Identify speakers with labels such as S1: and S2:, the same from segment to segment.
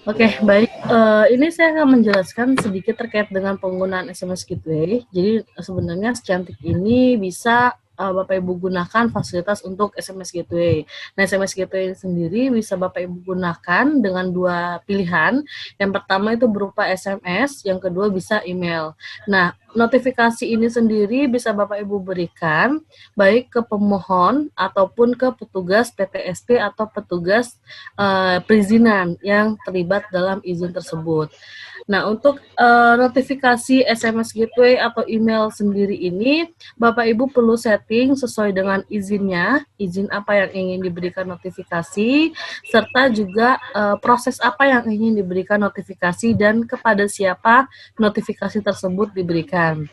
S1: Oke, baik. Ini saya akan menjelaskan sedikit terkait dengan penggunaan SMS Gateway. Jadi sebenarnya secantik ini bisa Bapak Ibu gunakan fasilitas untuk SMS Gateway. Nah, SMS Gateway sendiri bisa Bapak Ibu gunakan dengan dua pilihan. Yang pertama itu berupa SMS, yang kedua bisa email. Nah, notifikasi ini sendiri bisa Bapak Ibu berikan baik ke pemohon ataupun ke petugas PTSP atau petugas perizinan yang terlibat dalam izin tersebut. Nah, untuk notifikasi SMS Gateway atau email sendiri ini, Bapak Ibu perlu setting sesuai dengan izinnya, izin apa yang ingin diberikan notifikasi, serta juga proses apa yang ingin diberikan notifikasi dan kepada siapa notifikasi tersebut diberikan.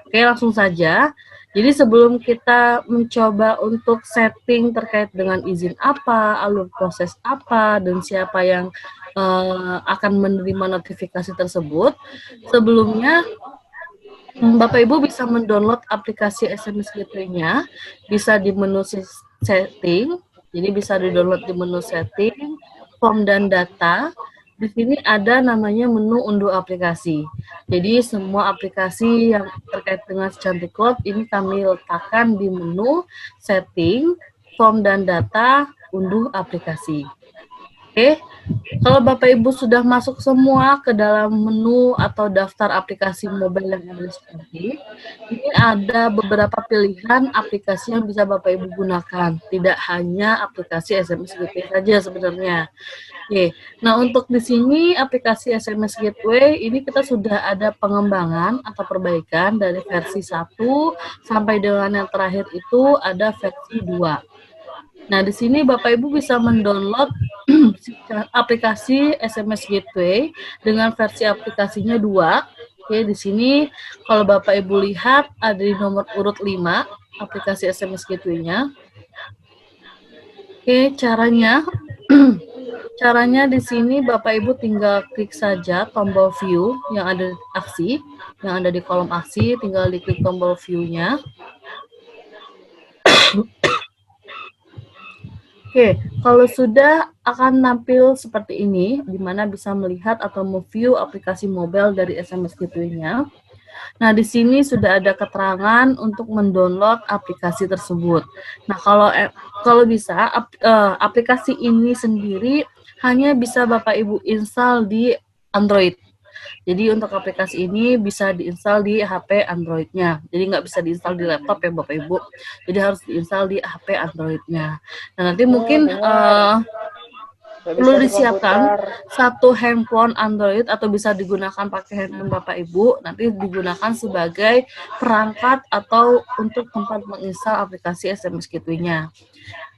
S1: Oke, langsung saja. Jadi sebelum kita mencoba untuk setting terkait dengan izin apa, alur proses apa, dan siapa yang akan menerima notifikasi tersebut, sebelumnya Bapak Ibu bisa mendownload aplikasi SMS Gateway-nya, bisa di menu setting, jadi bisa di-download di menu setting, form dan data. Di sini ada namanya menu unduh aplikasi. Jadi semua aplikasi yang terkait dengan Secantik Cloud ini kami letakkan di menu setting, form dan data, unduh aplikasi. Oke, kalau Bapak Ibu sudah masuk semua ke dalam menu atau daftar aplikasi mobile yang ada di Secantik, ini ada beberapa pilihan aplikasi yang bisa Bapak Ibu gunakan. Tidak hanya aplikasi SMS Gateway saja sebenarnya. Oke, nah untuk di sini aplikasi SMS Gateway ini kita sudah ada pengembangan atau perbaikan dari versi 1 sampai dengan yang terakhir itu ada versi 2. Nah, di sini Bapak Ibu bisa mendownload aplikasi SMS Gateway dengan versi aplikasinya 2. Oke, di sini kalau Bapak Ibu lihat ada di nomor urut 5 aplikasi SMS Gateway-nya. Oke, caranya di sini Bapak Ibu tinggal klik saja tombol view yang ada di aksi, yang ada di kolom aksi, tinggal diklik tombol view-nya. Oke, kalau sudah akan nampil seperti ini, di mana bisa melihat atau mereview aplikasi mobile dari SMS Gateway-nya. Nah, di sini sudah ada keterangan untuk mendownload aplikasi tersebut. Nah, kalau bisa aplikasi ini sendiri hanya bisa Bapak Ibu install di Android. Jadi untuk aplikasi ini bisa diinstal di HP Android-nya. Jadi nggak bisa diinstal di laptop ya Bapak Ibu. Jadi harus diinstal di HP Android-nya. Nah, nanti mungkin perlu disiapkan satu handphone Android atau bisa digunakan pakai handphone Bapak Ibu, nanti digunakan sebagai perangkat atau untuk tempat menginstal aplikasi SMS Gateway-nya.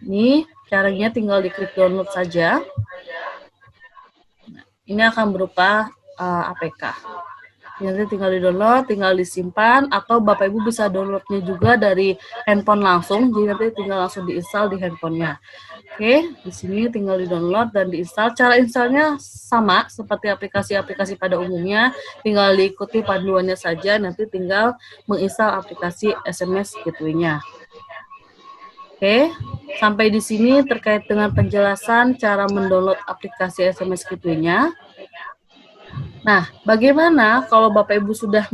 S1: Ini caranya tinggal diklik download saja. Ini akan berupa APK. Nanti tinggal di-download, tinggal disimpan, atau Bapak Ibu bisa downloadnya juga dari handphone langsung, jadi nanti tinggal langsung diinstal di handphonenya. Oke, di sini tinggal di-download dan diinstal. Cara installnya sama seperti aplikasi-aplikasi pada umumnya, tinggal diikuti panduannya saja, nanti tinggal menginstal aplikasi SMS Gateway-nya. Oke, sampai di sini terkait dengan penjelasan cara mendownload aplikasi SMS Gateway-nya. Nah, bagaimana kalau Bapak Ibu sudah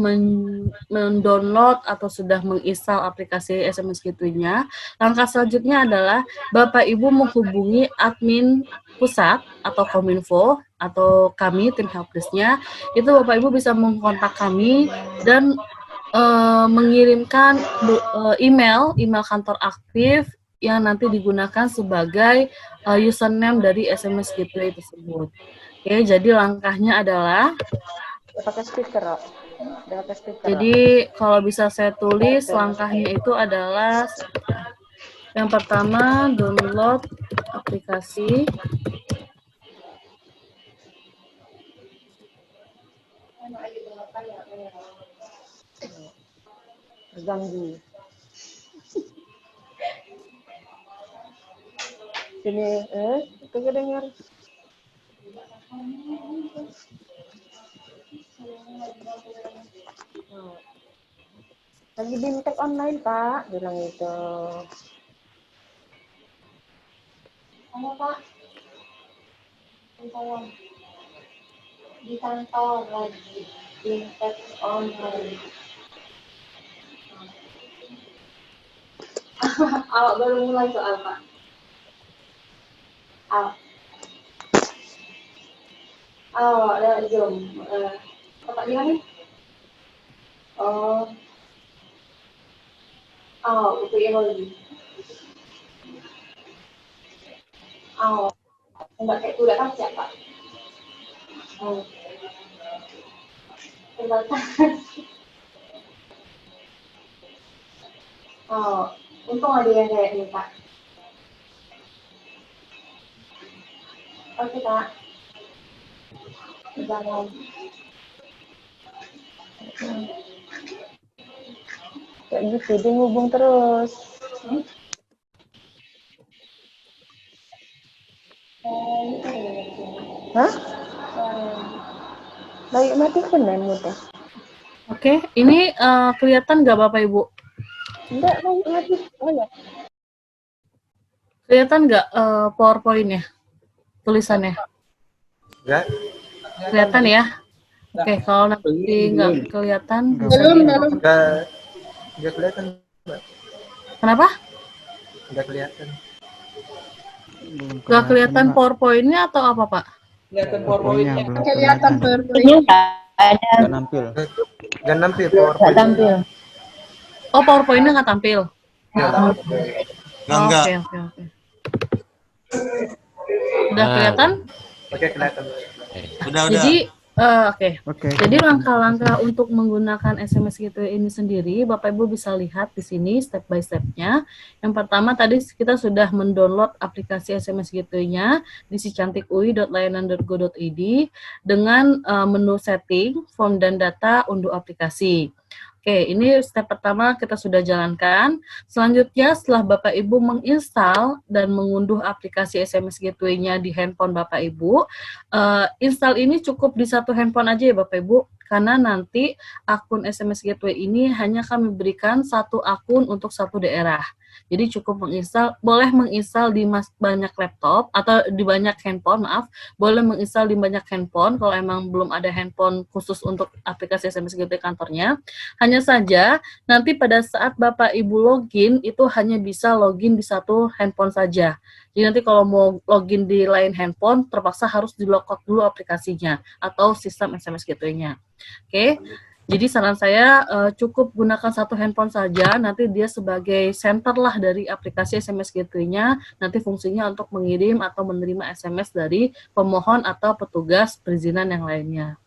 S1: mendownload atau sudah menginstal aplikasi SMS Gateway-nya? Langkah selanjutnya adalah Bapak Ibu menghubungi admin pusat atau Kominfo atau kami tim helpdesk-nya. Itu Bapak Ibu bisa mengkontak kami dan mengirimkan email kantor aktif yang nanti digunakan sebagai username dari SMS Gateway tersebut. Oke, jadi langkahnya adalah
S2: pakai speaker,
S1: jadi kalau bisa saya tulis langkahnya itu adalah yang pertama download aplikasi
S2: ganggu. Sini, kagak dengar. Lagi bintek online, Pak, bilang itu.
S3: Halo Pak, tolong.
S2: di kantor lagi di teks online. Awak baru mulai soal Pak. Awak dah jom. Apa dia ni? Oh, untuk emoji. Enggak kayak udah kan siapa? Pembatasan. Untung ada yang kayak ini Pak. Oke Pak. Jangan. Kayak gitu, dia ngubung terus. Hah? Baik mati kan teh.
S1: Oke, ini kelihatan nggak Bapak Ibu?
S2: Enggak, baik mati. Oh ya.
S1: Kelihatan nggak PowerPoint-nya? Tulisannya?
S3: Enggak.
S1: Kelihatan ya? Oke, kalau nanti nggak kelihatan,
S3: Enggak kelihatan, Mbak.
S1: Kenapa?
S3: Enggak kelihatan.
S1: Nggak kelihatan PowerPoint-nya atau apa, Pak?
S3: Kelihatan PowerPoint-nya.
S4: Kelihatan PowerPoint-nya ada.
S3: Enggak nampil. Enggak nampil PowerPoint.
S2: Enggak tampil.
S1: Oh, PowerPoint-nya nggak tampil?
S3: Enggak.
S1: Oke. Udah kelihatan?
S3: Oke, kelihatan.
S5: Udah.
S1: Jadi, oke.
S4: Oke.
S1: Jadi langkah-langkah untuk menggunakan SMS Gateway ini sendiri, Bapak Ibu bisa lihat di sini step by step-nya. Yang pertama tadi kita sudah mendownload aplikasi SMS Gateway-nya di sicantikui.layanan.go.id dengan menu setting, form dan data, unduh aplikasi. Oke, ini step pertama kita sudah jalankan. Selanjutnya, setelah Bapak Ibu menginstal dan mengunduh aplikasi SMS Gateway-nya di handphone Bapak Ibu, install ini cukup di satu handphone aja ya Bapak Ibu, karena nanti akun SMS Gateway ini hanya kami berikan satu akun untuk satu daerah. Jadi cukup menginstal, boleh menginstal di banyak laptop atau di banyak handphone, boleh menginstal di banyak handphone kalau emang belum ada handphone khusus untuk aplikasi SMS Gateway kantornya. Hanya saja nanti pada saat Bapak Ibu login itu hanya bisa login di satu handphone saja. Jadi nanti kalau mau login di lain handphone terpaksa harus di-logout dulu aplikasinya atau sistem SMS Gateway-nya. Oke. Jadi saran saya cukup gunakan satu handphone saja, nanti dia sebagai center lah dari aplikasi SMS Gateway-nya, nanti fungsinya untuk mengirim atau menerima SMS dari pemohon atau petugas perizinan yang lainnya.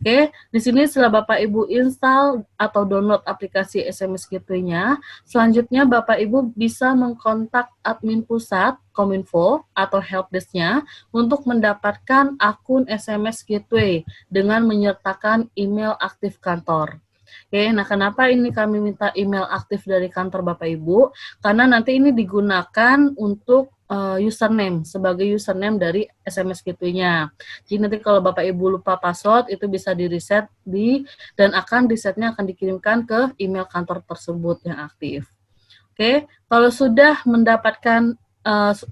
S1: Oke, di sini setelah Bapak Ibu install atau download aplikasi SMS Gateway-nya, selanjutnya Bapak Ibu bisa mengkontak admin pusat Kominfo atau helpdesk-nya untuk mendapatkan akun SMS Gateway dengan menyertakan email aktif kantor. Oke, nah kenapa ini kami minta email aktif dari kantor Bapak Ibu? Karena nanti ini digunakan untuk username, sebagai username dari SMS Gateway-nya. Jadi nanti kalau Bapak Ibu lupa password, itu bisa di-reset dan resetnya akan dikirimkan ke email kantor tersebut yang aktif. Oke, kalau sudah mendapatkan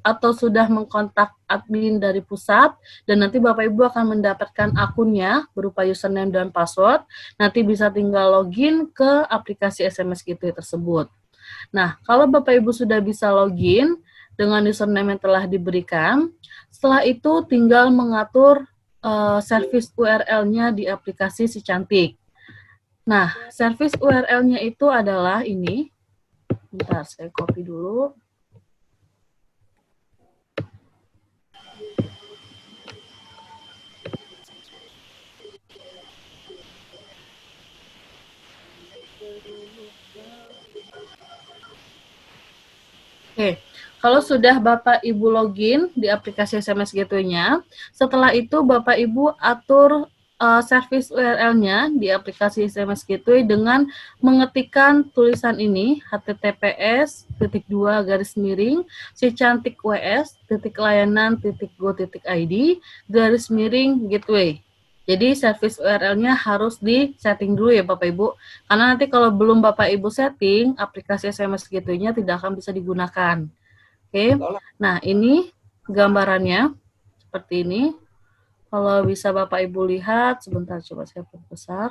S1: atau sudah mengkontak admin dari pusat, dan nanti Bapak Ibu akan mendapatkan akunnya berupa username dan password, nanti bisa tinggal login ke aplikasi SMS Gateway tersebut. Nah, kalau Bapak Ibu sudah bisa login dengan username yang telah diberikan, setelah itu tinggal mengatur service URL-nya di aplikasi Si Cantik. Nah, service URL-nya itu adalah ini. Bentar, saya copy dulu. Oke, kalau sudah Bapak Ibu login di aplikasi SMS Gateway-nya, setelah itu Bapak Ibu atur service URL-nya di aplikasi SMS Gateway dengan mengetikkan tulisan ini, https://sicantikws.layanan.go.id/gateway. Jadi service URL-nya harus di-setting dulu ya Bapak Ibu. Karena nanti kalau belum Bapak Ibu setting, aplikasi SMS Gateway-nya tidak akan bisa digunakan. Oke. Nah, ini gambarannya seperti ini. Kalau bisa Bapak Ibu lihat, sebentar coba saya perbesar.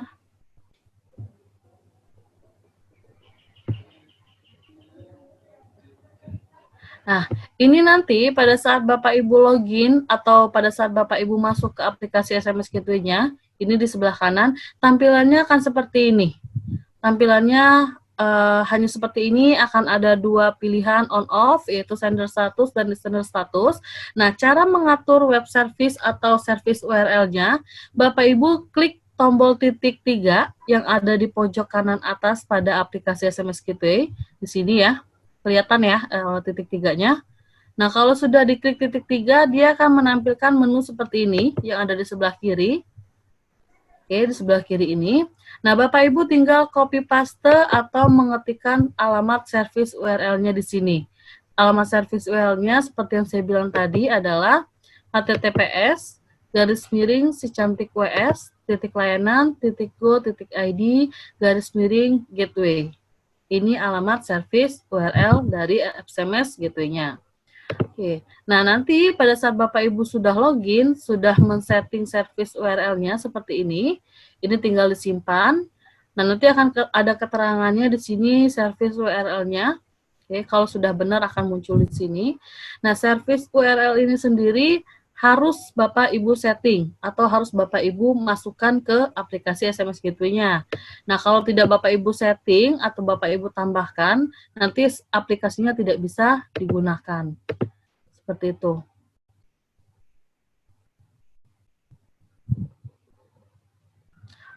S1: Nah, ini nanti pada saat Bapak Ibu login atau pada saat Bapak Ibu masuk ke aplikasi SMS Gateway-nya, ini di sebelah kanan, tampilannya akan seperti ini. Tampilannya hanya seperti ini, akan ada dua pilihan on-off, yaitu sender status dan listener status. Nah, cara mengatur web service atau service URL-nya, Bapak Ibu klik tombol titik 3 yang ada di pojok kanan atas pada aplikasi SMS Gateway, di sini ya, kelihatan ya titik 3-nya. Nah, kalau sudah diklik titik 3, dia akan menampilkan menu seperti ini, yang ada di sebelah kiri. Oke, di sebelah kiri ini. Nah, Bapak Ibu tinggal copy paste atau mengetikkan alamat service URL-nya di sini. Alamat service URL-nya seperti yang saya bilang tadi adalah https://ws.layanan.go.id/gateway. Ini alamat service URL dari SMS Gateway-nya. Oke, nah nanti pada saat Bapak Ibu sudah login, sudah men-setting service URL-nya seperti ini tinggal disimpan. Nah, nanti akan ada keterangannya di sini service URL-nya. Oke, kalau sudah benar akan muncul di sini. Nah, service URL ini sendiri harus Bapak Ibu setting atau harus Bapak Ibu masukkan ke aplikasi SMS Gateway-nya. Nah, kalau tidak Bapak Ibu setting atau Bapak Ibu tambahkan, nanti aplikasinya tidak bisa digunakan. Seperti itu.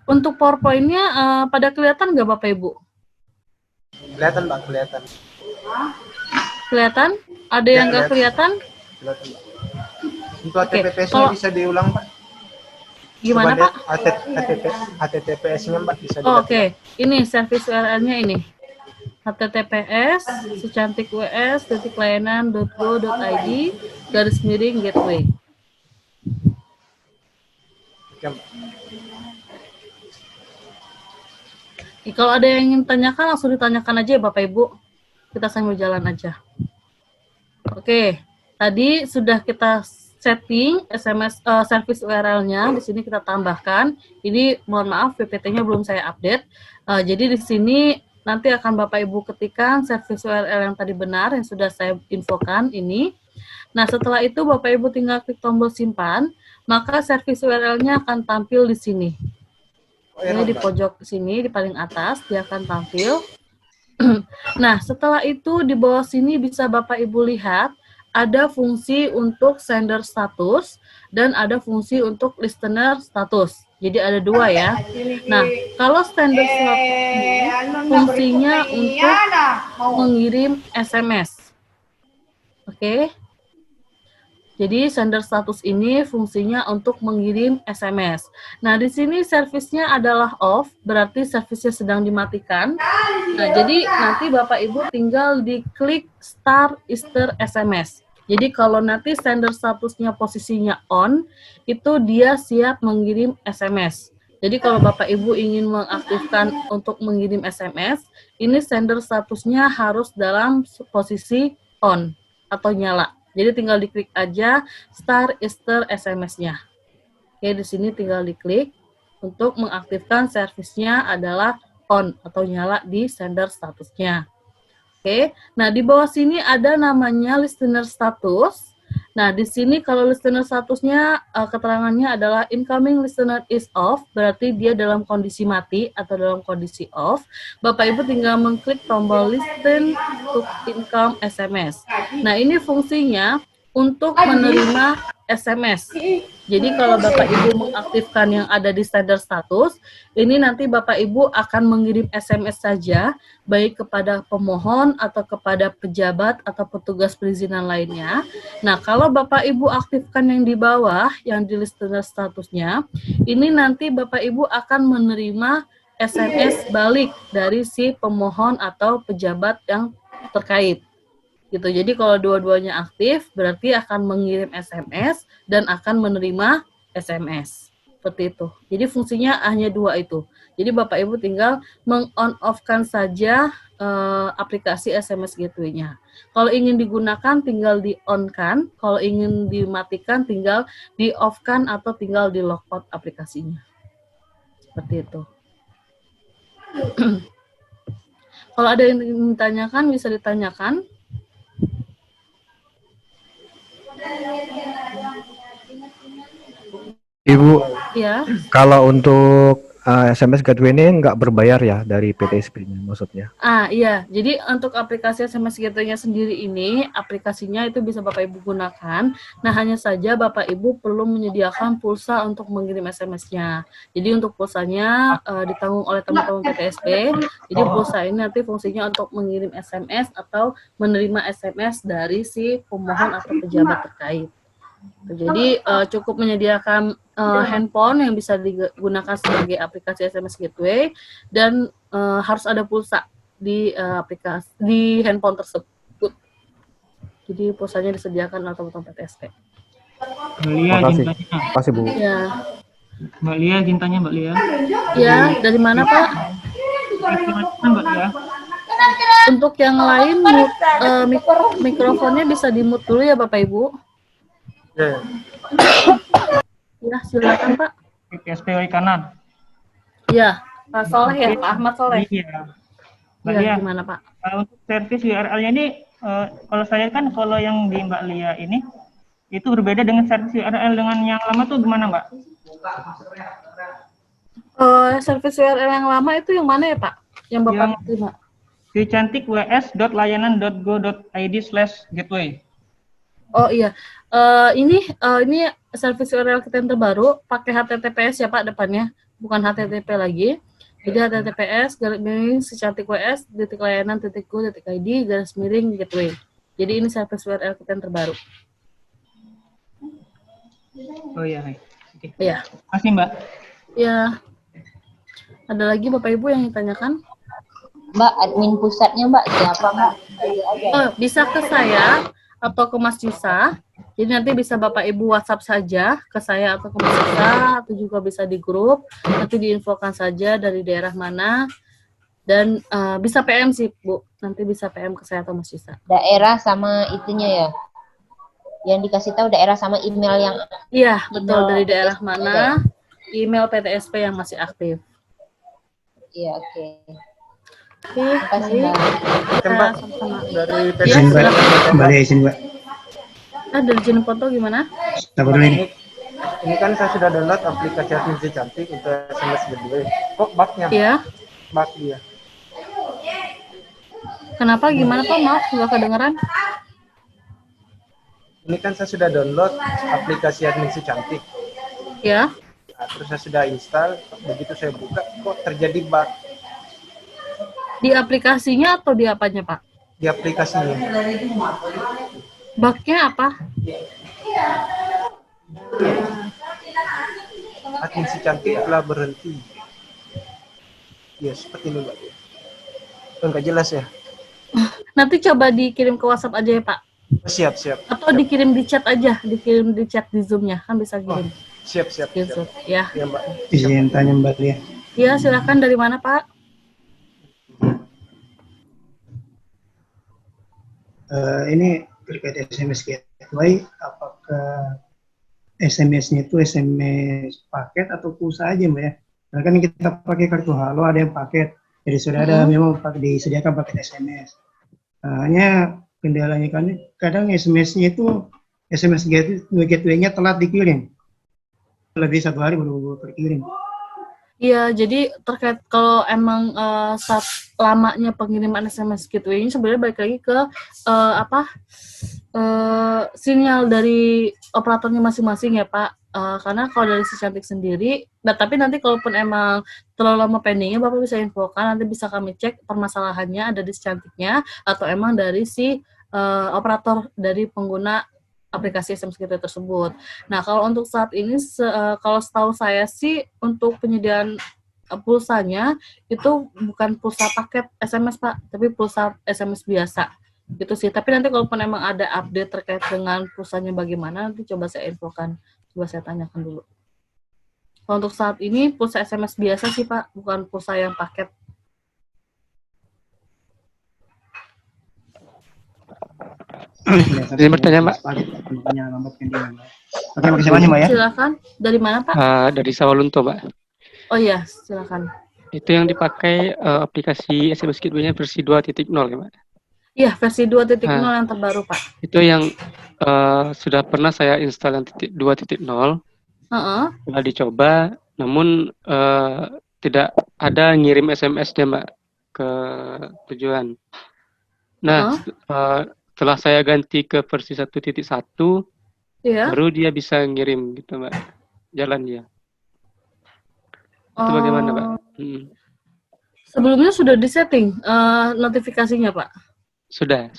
S1: Untuk PowerPoint-nya pada kelihatan nggak Bapak Ibu?
S3: Kelihatan, Mbak, kelihatan.
S1: Kelihatan? Ada yang nggak kelihatan?
S3: Kelihatan, Mbak. Untuk HTTPS-nya bisa diulang, Pak.
S1: Gimana, Pak?
S3: HTTPS-nya, Mbak, bisa
S1: Oh, oke. Ini service URL-nya ini. https://ws.layanan.go.id/gateway.
S3: Oke, Mbak.
S1: Kalau ada yang ingin tanyakan, langsung ditanyakan aja ya Bapak Ibu. Kita sambil jalan aja. Oke, tadi sudah kita setting SMS service URL-nya. Di sini kita tambahkan. Ini mohon maaf PPT-nya belum saya update. Jadi di sini nanti akan Bapak Ibu ketikkan service URL yang tadi benar yang sudah saya infokan ini. Nah, setelah itu Bapak Ibu tinggal klik tombol simpan, maka service URL-nya akan tampil di sini. Ini di pojok sini, di paling atas, dia akan tampil. Nah, setelah itu di bawah sini bisa Bapak Ibu lihat, ada fungsi untuk sender status, dan ada fungsi untuk listener status. Jadi ada dua ya. Nah, kalau sender status fungsinya untuk mengirim SMS. Oke. Jadi sender status ini fungsinya untuk mengirim SMS. Nah, di sini servisnya adalah off, berarti servisnya sedang dimatikan. Nah, jadi nanti Bapak Ibu tinggal diklik Start Easter SMS. Jadi kalau nanti sender statusnya posisinya on, itu dia siap mengirim SMS. Jadi kalau Bapak Ibu ingin mengaktifkan untuk mengirim SMS, ini sender statusnya harus dalam posisi on atau nyala. Jadi tinggal diklik aja Start Easter SMS-nya. Oke, di sini tinggal diklik untuk mengaktifkan servisnya adalah on atau nyala di sender statusnya. Oke, nah di bawah sini ada namanya listener status. Nah, di sini kalau listener statusnya keterangannya adalah incoming listener is off, berarti dia dalam kondisi mati atau dalam kondisi off. Bapak Ibu tinggal mengklik tombol listen to income SMS. Nah, ini fungsinya untuk menerima SMS. Jadi kalau Bapak Ibu mengaktifkan yang ada di sender status, ini nanti Bapak Ibu akan mengirim SMS saja, baik kepada pemohon atau kepada pejabat atau petugas perizinan lainnya. Nah, kalau Bapak Ibu aktifkan yang di bawah, yang di listener statusnya, ini nanti Bapak Ibu akan menerima SMS balik dari si pemohon atau pejabat yang terkait. Gitu. Jadi kalau dua-duanya aktif, berarti akan mengirim SMS dan akan menerima SMS. Seperti itu. Jadi fungsinya hanya dua itu. Jadi Bapak Ibu tinggal meng-on-off-kan saja aplikasi SMS Gateway-nya. Kalau ingin digunakan tinggal di-on-kan, kalau ingin dimatikan tinggal di-off-kan atau tinggal di-logout aplikasinya. Seperti itu. Kalau ada yang ingin ditanyakan, bisa ditanyakan.
S5: Ibu,
S1: Ya.
S5: kalau untuk SMS Gateway ini nggak berbayar ya dari PTSP-nya maksudnya?
S1: Iya. Jadi untuk aplikasi SMS Gateway-nya sendiri ini, aplikasinya itu bisa Bapak Ibu gunakan. Nah, hanya saja Bapak Ibu perlu menyediakan pulsa untuk mengirim SMS-nya. Jadi untuk pulsanya ditanggung oleh teman-teman PTSP. Jadi pulsa ini nanti fungsinya untuk mengirim SMS atau menerima SMS dari si pemohon atau pejabat terkait. Jadi cukup menyediakan handphone yang bisa digunakan sebagai aplikasi SMS Gateway dan harus ada pulsa di aplikasi di handphone tersebut. Jadi pulsanya disediakan oleh teman-teman PTSP.
S6: Mbak Lia,
S5: Makasih.
S6: izin tanya.
S5: Makasih Bu.
S1: Ya,
S6: Mbak Lia, izin tanya Mbak Lia.
S1: ya dari mana Pak?
S6: Mbak Lia.
S1: Untuk yang lain mikrofonnya bisa di-mute dulu ya Bapak Ibu.
S3: Ya.
S1: Ya, silakan Pak.
S6: PTSP kanan.
S1: Ya, Pak Soleh ya, Pak Ahmad Soleh.
S6: Iya. Mbak
S1: Ya,
S6: Lia,
S1: gimana Pak?
S6: untuk servis URL-nya ini, kalau saya kan kalau yang di Mbak Lia ini, itu berbeda dengan servis URL dengan yang lama tuh gimana Mbak?
S1: Servis URL yang lama itu yang mana ya Pak? Yang Bapak
S6: Yang-
S1: terima?
S6: Di cantik ws.layanan.go.id/gateway.
S1: Oh iya, ini service URL kita yang terbaru pakai HTTPS ya Pak depannya, bukan HTTP lagi. Jadi HTTPS garis miring secantik ws.layanan.go.id garis miring gateway. Jadi ini service URL kita yang terbaru.
S6: Oh iya, hai. Oke.
S1: Iya.
S6: Makasih Mbak.
S1: Ya. Ada lagi Bapak Ibu yang ditanyakan?
S4: Mbak, admin pusatnya Mbak siapa Mbak?
S1: Oh, bisa ke saya atau ke Mas Yusa. Jadi nanti bisa Bapak Ibu WhatsApp saja ke saya atau ke Mas Yusa, atau juga bisa di grup. Nanti diinfokan saja dari daerah mana. Dan bisa PM sih Bu. Nanti bisa PM ke saya atau Mas Yusa.
S4: Daerah sama itunya ya. Yang dikasih tahu daerah sama email yang
S1: Iya, betul.
S4: Email
S1: Dari daerah
S4: PTSP.
S1: mana, email PTSP yang masih aktif.
S4: iya oke.
S1: Oke,
S4: Makasih
S1: baik.
S4: Mbak.
S3: Oke, Mbak.
S1: Sama-sama.
S3: Dari
S1: Ya,
S3: PTSP.
S1: silakan.
S7: Mbak Lia izin Mbak.
S1: Dari Jeneponto gimana?
S7: Sabar dulu ini.
S3: Ini kan saya sudah download aplikasi Admin Cantik untuk SMS Gateway. Kok bugnya?
S1: Iya.
S3: Bug dia.
S1: Kenapa? Gimana Pak? Maaf, nggak kedengeran.
S3: Ini kan saya sudah download aplikasi Admin Cantik.
S1: Ya.
S3: Nah, terus saya sudah install, begitu saya buka, kok terjadi bug
S1: Di aplikasinya atau di apanya Pak?
S3: di aplikasinya.
S1: Bugnya apa?
S3: Admin Cantik telah berhenti. Ya, seperti ini, Mbak. Enggak jelas ya?
S1: Nanti coba dikirim ke WhatsApp aja ya Pak.
S3: Siap, siap.
S1: Atau dikirim di chat aja, dikirim di chat di Zoom-nya, kan bisa kirim.
S3: Siap, siap,
S1: Di
S3: siap.
S1: Zoom. Ya.
S3: Ya, Mbak.
S7: Izin tanya Mbak Lia.
S1: Ya, silakan dari mana Pak?
S7: Ini terkait SMS Gateway, apakah SMS-nya itu SMS paket atau pulsa aja Mbak ya? Karena kan kita pakai kartu halo ada yang paket, jadi sudah ada memang disediakan paket SMS. Hanya kendalanya kan kadang SMS-nya itu SMS Gateway-nya telat dikirim, lebih 1 hari baru terkirim.
S1: Iya, jadi terkait kalau emang saat lamanya pengiriman SMS Gateway ini sebenarnya balik lagi ke sinyal dari operatornya masing-masing ya Pak. Karena kalau dari si Cantik sendiri, nah, tapi nanti kalaupun emang terlalu lama pendingnya, Bapak bisa infokan, nanti bisa kami cek permasalahannya ada di si Cantiknya atau emang dari si operator dari pengguna aplikasi SMS Gateway tersebut. Nah, kalau untuk saat ini, kalau setahu saya sih untuk penyediaan pulsanya itu bukan pulsa paket SMS Pak, tapi pulsa SMS biasa. Gitu sih. Tapi nanti kalaupun emang ada update terkait dengan pulsanya bagaimana, nanti coba saya infokan, coba saya tanyakan dulu. Kalau untuk saat ini pulsa SMS biasa sih Pak, bukan pulsa yang paket.
S7: Ya,
S8: Izin bertanya, Mbak.
S7: Makanya lambat kan dia, Mbak. Oke, pakai siapanya, Mbak ya?
S1: Silakan. Dari mana Pak?
S8: Dari Sawalunto, Mbak.
S1: Oh iya, silakan.
S8: Itu yang dipakai aplikasi SMS Gateway-nya versi 2.0 ya, Mbak?
S1: Iya, versi 2.0 yang terbaru Pak.
S8: Itu yang sudah pernah saya install yang 2.0, sudah dicoba, namun tidak ada ngirim SMS-nya, Mbak, ke tujuan. Nah, setelah saya ganti ke versi 1.1, baru dia bisa ngirim gitu, Mbak. Jalan dia. Itu bagaimana, Mbak?
S1: Sebelumnya sudah disetting notifikasinya, Pak?
S8: Sudah.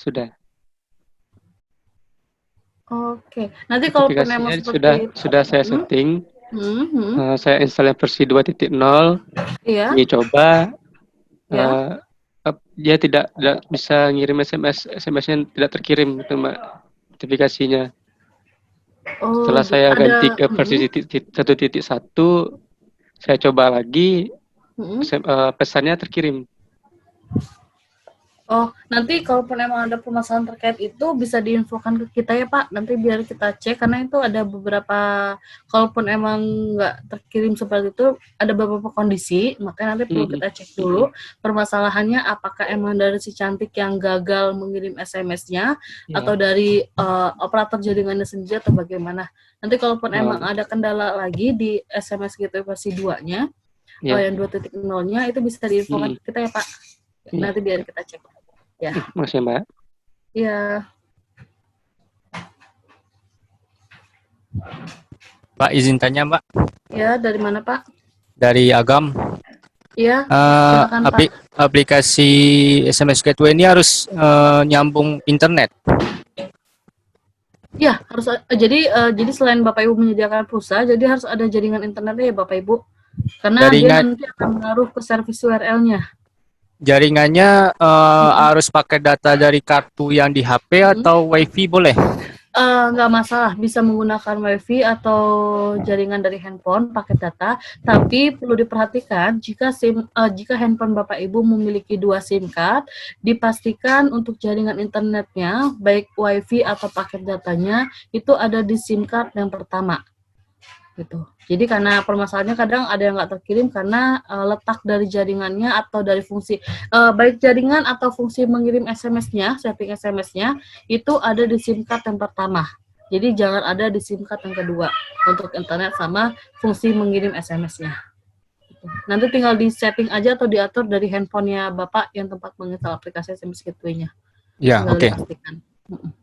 S1: Oke. Nanti kalau memang seperti
S8: sudah saya setting. Saya install yang versi 2.0.
S1: Iya.
S8: Dicoba. Dia tidak bisa ngirim SMS-nya tidak terkirim gitu, Mbak, notifikasinya. Setelah saya ganti ke versi 1.1, saya coba lagi, pesannya terkirim.
S1: Oh, nanti kalaupun emang ada permasalahan terkait itu bisa diinfokan ke kita ya Pak, nanti biar kita cek, karena itu ada beberapa, kalaupun emang nggak terkirim seperti itu, ada beberapa kondisi, makanya nanti perlu kita cek dulu permasalahannya, apakah emang dari si cantik yang gagal mengirim SMS-nya, atau dari operator jaringannya sendiri atau bagaimana. Nanti kalaupun emang ada kendala lagi di SMS gitu versi 2-nya, atau yang 2.0-nya, itu bisa diinfokan ke kita ya Pak. Nanti biar kita cek. Ya.
S8: Makasih, Mbak.
S1: Ya.
S9: Pak, izin tanya, Mbak.
S1: Ya, dari mana, Pak?
S9: Dari Agam.
S1: Iya.
S9: Aplikasi SMS Gateway ini harus nyambung internet.
S1: Ya, harus. Jadi selain Bapak Ibu menyediakan pulsa, jadi harus ada jaringan internetnya ya Bapak Ibu. Karena dia nanti akan mengaruh ke servis URL-nya.
S9: Jaringannya harus pakai data dari kartu yang di HP atau WiFi boleh?
S1: Nggak masalah, bisa menggunakan WiFi atau jaringan dari handphone pakai data, tapi perlu diperhatikan jika handphone Bapak Ibu memiliki 2 SIM card, dipastikan untuk jaringan internetnya, baik WiFi atau paket datanya, itu ada di SIM card yang pertama. Gitu. Jadi karena permasalahannya kadang ada yang nggak terkirim karena letak dari jaringannya atau dari fungsi baik jaringan atau fungsi mengirim SMS-nya, setting SMS-nya itu ada di SIM card yang pertama. Jadi jangan ada di SIM card yang kedua untuk internet sama fungsi mengirim SMS-nya. Gitu. Nanti tinggal di setting aja atau diatur dari handphonenya Bapak yang tempat menginstal aplikasi SMS Gateway-nya.
S9: Ya, oke.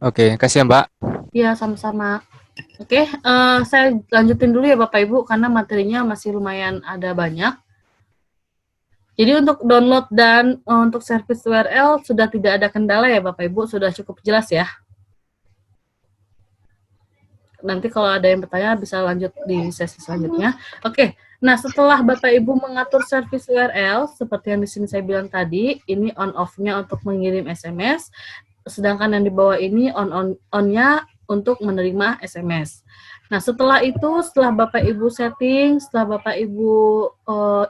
S9: Oke, kasih ya Mbak.
S1: Iya, sama-sama. Oke, saya lanjutin dulu ya Bapak Ibu karena materinya masih lumayan ada banyak. Jadi untuk download dan untuk servis URL sudah tidak ada kendala ya Bapak Ibu, sudah cukup jelas ya. Nanti kalau ada yang bertanya bisa lanjut di sesi selanjutnya. Oke, nah setelah Bapak Ibu mengatur servis URL seperti yang di sini saya bilang tadi, ini on-off-nya untuk mengirim SMS, sedangkan yang di bawah ini on-nya untuk menerima SMS. Nah, setelah itu, setelah Bapak Ibu setting, setelah Bapak Ibu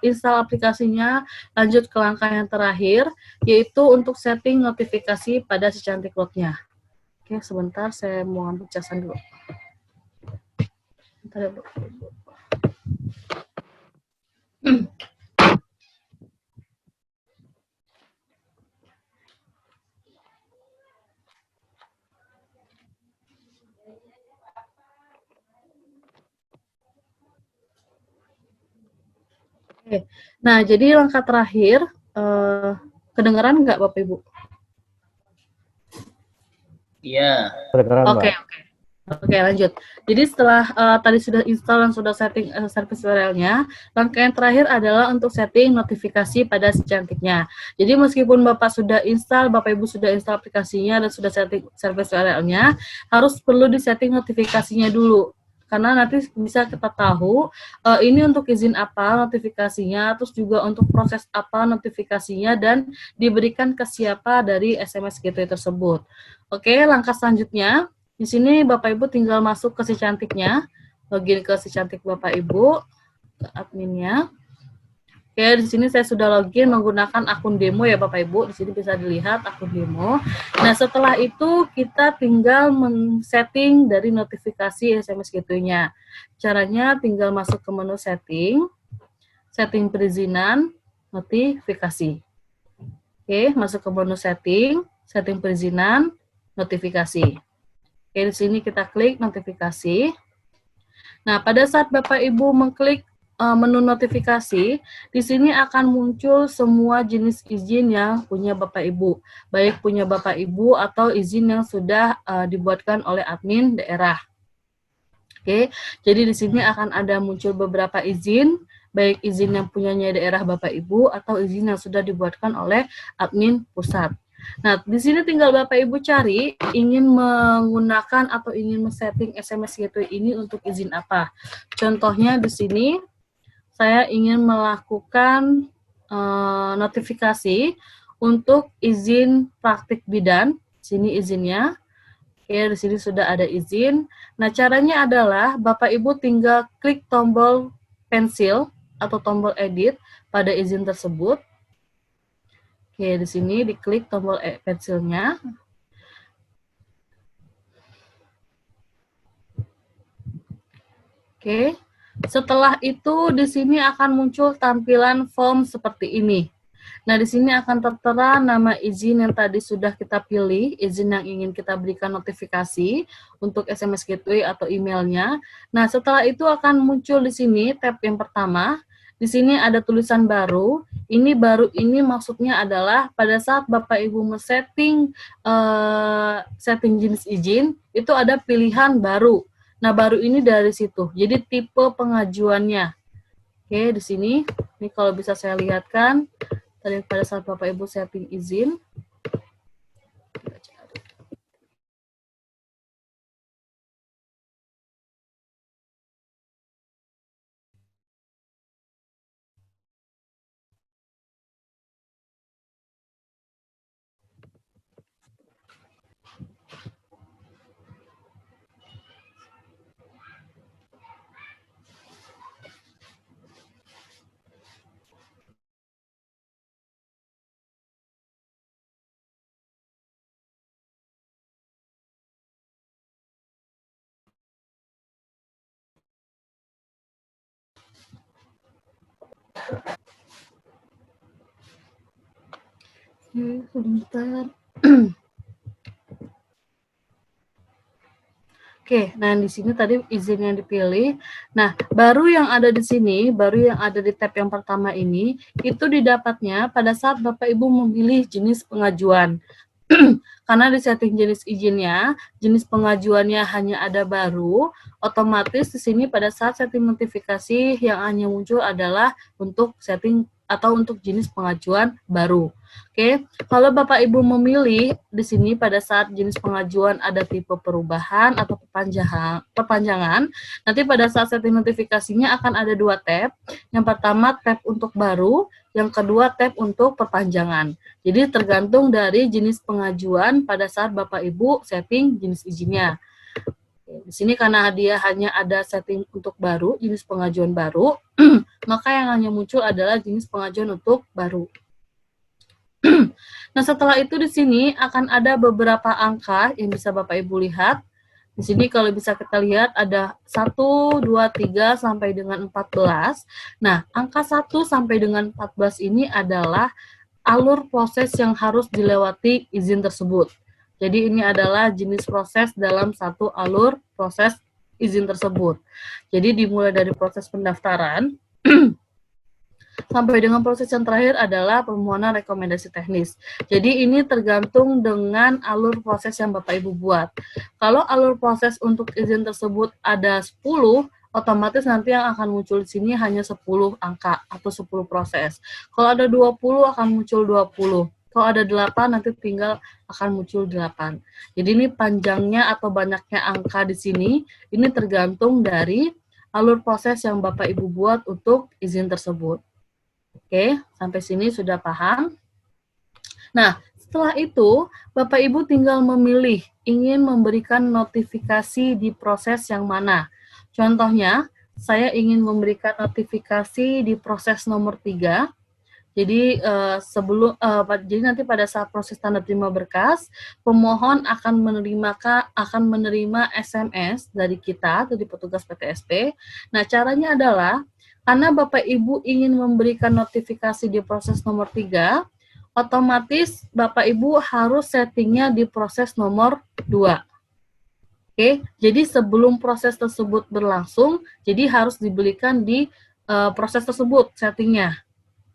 S1: install aplikasinya, lanjut ke langkah yang terakhir, yaitu untuk setting notifikasi pada si cantik load-nya. Oke, sebentar saya mau ambil casan dulu. Bentar ya, Bu. Oke. Nah, jadi langkah terakhir, kedengeran nggak Bapak Ibu?
S10: Iya.
S1: Oke, lanjut. Jadi setelah tadi sudah install dan sudah setting service URL-nya, langkah yang terakhir adalah untuk setting notifikasi pada si cantiknya. Jadi meskipun Bapak sudah install, Bapak Ibu sudah install aplikasinya dan sudah setting service URL-nya, harus perlu disetting notifikasinya dulu. Karena nanti bisa kita tahu ini untuk izin apa notifikasinya, terus juga untuk proses apa notifikasinya, dan diberikan ke siapa dari SMS Gateway tersebut. Oke, langkah selanjutnya, di sini Bapak Ibu tinggal masuk ke si cantiknya, login ke si cantik Bapak Ibu, ke adminnya. Oke, di sini saya sudah login menggunakan akun demo ya Bapak Ibu. Di sini bisa dilihat akun demo. Nah, setelah itu kita tinggal men-setting dari notifikasi SMS Gateway-nya. Caranya tinggal masuk ke menu setting, setting perizinan, notifikasi. Oke, masuk ke menu setting, setting perizinan, notifikasi. Oke, di sini kita klik notifikasi. Nah, pada saat Bapak Ibu mengklik menu notifikasi, di sini akan muncul semua jenis izin yang punya Bapak Ibu, baik punya Bapak Ibu atau izin yang sudah dibuatkan oleh admin daerah. Oke, jadi di sini akan ada muncul beberapa izin, baik izin yang punyanya daerah Bapak Ibu atau izin yang sudah dibuatkan oleh admin pusat. Nah, di sini tinggal Bapak Ibu cari ingin menggunakan atau ingin men-setting SMS Gateway ini untuk izin apa. Contohnya di sini saya ingin melakukan notifikasi untuk izin praktik bidan. Sini izinnya. Oke, di sini sudah ada izin. Nah, caranya adalah Bapak Ibu tinggal klik tombol pensil atau tombol edit pada izin tersebut. Oke, di sini diklik tombol pensilnya. Oke. Setelah itu di sini akan muncul tampilan form seperti ini. Nah, di sini akan tertera nama izin yang tadi sudah kita pilih, izin yang ingin kita berikan notifikasi untuk SMS Gateway atau emailnya. Nah, setelah itu akan muncul di sini tab yang pertama. Di sini ada tulisan baru. Ini baru ini maksudnya adalah pada saat Bapak Ibu men-setting setting jenis izin, itu ada pilihan baru. Nah, baru ini dari situ. Jadi tipe pengajuannya. Oke, di sini. Ini kalau bisa saya lihatkan. Tadi pada saat Bapak Ibu setting izin. Oke, sebentar. Oke, nah di sini tadi izin yang dipilih. Nah, baru yang ada di sini, baru yang ada di tab yang pertama ini, itu didapatnya pada saat Bapak Ibu memilih jenis pengajuan. Karena di setting jenis izinnya, jenis pengajuannya hanya ada baru, otomatis di sini pada saat setting notifikasi yang hanya muncul adalah untuk setting atau untuk jenis pengajuan baru. Oke, kalau Bapak Ibu memilih di sini pada saat jenis pengajuan ada tipe perubahan atau perpanjangan, nanti pada saat setting notifikasinya akan ada dua tab. Yang pertama tab untuk baru, yang kedua tab untuk perpanjangan. Jadi tergantung dari jenis pengajuan pada saat Bapak Ibu setting jenis izinnya. Di sini karena dia hanya ada setting untuk baru, jenis pengajuan baru, maka yang hanya muncul adalah jenis pengajuan untuk baru. Nah, setelah itu di sini akan ada beberapa angka yang bisa Bapak Ibu lihat. Di sini kalau bisa kita lihat ada 1, 2, 3 sampai dengan 14. Nah, angka 1 sampai dengan 14 ini adalah alur proses yang harus dilewati izin tersebut. Jadi ini adalah jenis proses dalam satu alur proses izin tersebut. Jadi dimulai dari proses pendaftaran sampai dengan proses yang terakhir adalah permohonan rekomendasi teknis. Jadi ini tergantung dengan alur proses yang Bapak Ibu buat. Kalau alur proses untuk izin tersebut ada 10, otomatis nanti yang akan muncul di sini hanya 10 angka atau 10 proses. Kalau ada 20 akan muncul 20. Kalau ada 8 nanti tinggal akan muncul 8. Jadi ini panjangnya atau banyaknya angka di sini, ini tergantung dari alur proses yang Bapak Ibu buat untuk izin tersebut. Oke, sampai sini sudah paham? Nah, setelah itu, Bapak Ibu tinggal memilih ingin memberikan notifikasi di proses yang mana. Contohnya, saya ingin memberikan notifikasi di proses nomor 3. Jadi jadi nanti pada saat proses tanda terima berkas, pemohon akan menerima SMS dari kita, dari petugas PTSP. Nah, caranya adalah karena Bapak Ibu ingin memberikan notifikasi di proses nomor 3, otomatis Bapak Ibu harus settingnya di proses nomor 2. Oke, jadi sebelum proses tersebut berlangsung, jadi harus diberikan di proses tersebut settingnya.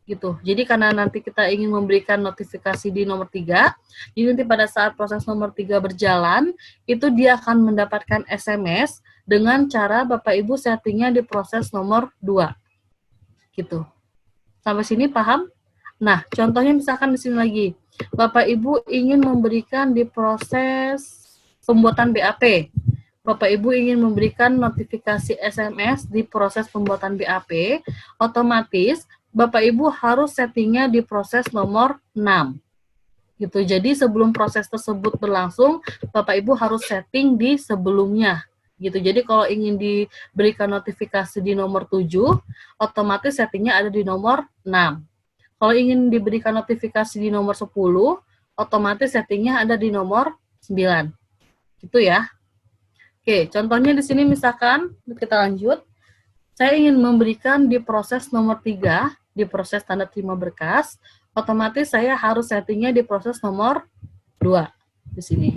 S1: Gitu. Jadi karena nanti kita ingin memberikan notifikasi di nomor 3, jadi nanti pada saat proses nomor 3 berjalan, itu dia akan mendapatkan SMS dengan cara Bapak Ibu settingnya di proses nomor 2. Gitu. Sampai sini paham? Nah, contohnya misalkan di sini lagi, Bapak Ibu ingin memberikan di proses pembuatan BAP. Bapak Ibu ingin memberikan notifikasi SMS di proses pembuatan BAP, otomatis Bapak Ibu harus settingnya di proses nomor 6. Gitu. Jadi sebelum proses tersebut berlangsung, Bapak Ibu harus setting di sebelumnya. Gitu. Jadi kalau ingin diberikan notifikasi di nomor 7, otomatis settingnya ada di nomor 6. Kalau ingin diberikan notifikasi di nomor 10, otomatis settingnya ada di nomor 9. Gitu ya. Oke, contohnya di sini misalkan, kita lanjut. Saya ingin memberikan di proses nomor 3, di proses tanda terima berkas, otomatis saya harus settingnya di proses nomor 2 di sini.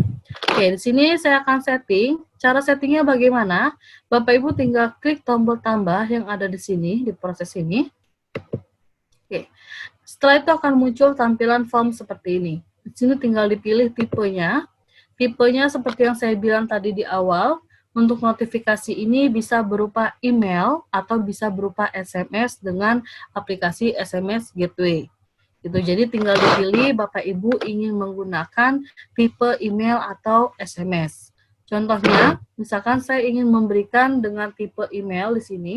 S1: Oke, di sini saya akan setting. Cara settingnya bagaimana? Bapak Ibu tinggal klik tombol tambah yang ada di sini, di proses ini. Oke, setelah itu akan muncul tampilan form seperti ini. Di sini tinggal dipilih tipenya. Tipenya seperti yang saya bilang tadi di awal. Untuk notifikasi ini bisa berupa email atau bisa berupa SMS dengan aplikasi SMS Gateway. Gitu. Jadi tinggal dipilih Bapak Ibu ingin menggunakan tipe email atau SMS. Contohnya, misalkan saya ingin memberikan dengan tipe email di sini.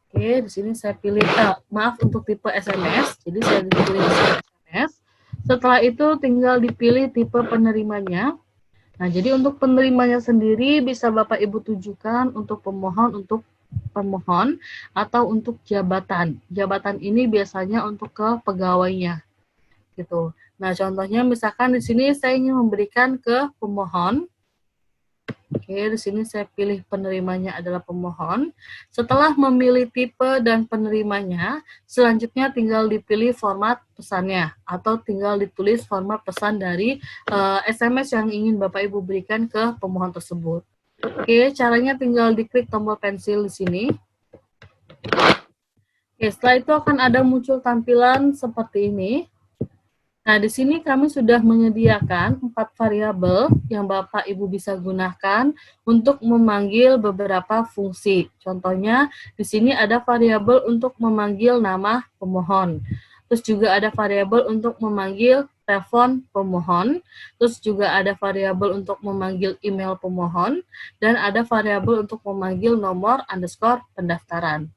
S1: Oke, di sini saya pilih maaf untuk tipe SMS. Jadi saya pilih SMS. Setelah itu tinggal dipilih tipe penerimanya. Nah, jadi untuk penerimanya sendiri bisa Bapak Ibu tujukan untuk pemohon atau untuk jabatan. Jabatan ini biasanya untuk ke pegawainya. Gitu. Nah, contohnya misalkan di sini saya ingin memberikan ke pemohon. Oke, di sini saya pilih penerimanya adalah pemohon. Setelah memilih tipe dan penerimanya, selanjutnya tinggal dipilih format pesannya atau tinggal ditulis format pesan dari SMS yang ingin Bapak Ibu berikan ke pemohon tersebut. Oke, caranya tinggal diklik tombol pensil di sini. Oke, setelah itu akan ada muncul tampilan seperti ini. Nah, di sini kami sudah menyediakan 4 variabel yang Bapak Ibu bisa gunakan untuk memanggil beberapa fungsi. Contohnya, di sini ada variabel untuk memanggil nama pemohon. Terus juga ada variabel untuk memanggil telepon pemohon. Terus juga ada variabel untuk memanggil email pemohon. Dan ada variabel untuk memanggil nomor _ pendaftaran.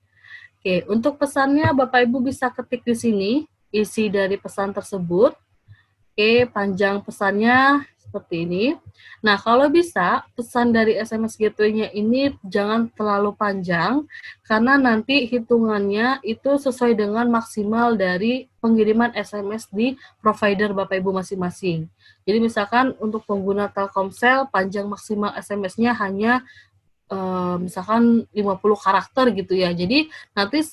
S1: Oke, untuk pesannya Bapak Ibu bisa ketik di sini isi dari pesan tersebut. Oke, panjang pesannya seperti ini. Nah, kalau bisa, pesan dari SMS Gateway-nya ini jangan terlalu panjang, karena nanti hitungannya itu sesuai dengan maksimal dari pengiriman SMS di provider Bapak Ibu masing-masing. Jadi misalkan untuk pengguna Telkomsel, panjang maksimal SMS-nya hanya misalkan 50 karakter gitu ya. Jadi nanti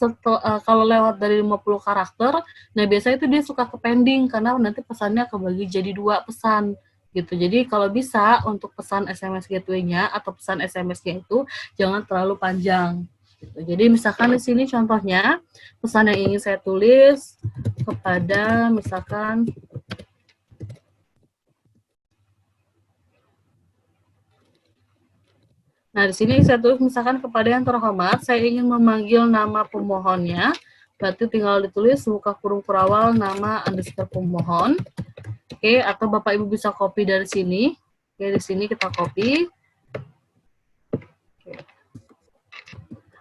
S1: kalau lewat dari 50 karakter, nah biasanya itu dia suka ke pending karena nanti pesannya kebagi jadi 2 pesan gitu. Jadi kalau bisa untuk pesan SMS Gateway-nya atau pesan SMS-nya itu jangan terlalu panjang. Gitu. Jadi misalkan di sini contohnya pesan yang ingin saya tulis kepada misalkan nah, di sini saya tulis misalkan kepada yang terhormat, saya ingin memanggil nama pemohonnya, berarti tinggal ditulis buka kurung kurawal nama _ pemohon. Oke, atau Bapak Ibu bisa copy dari sini. Oke, di sini kita copy.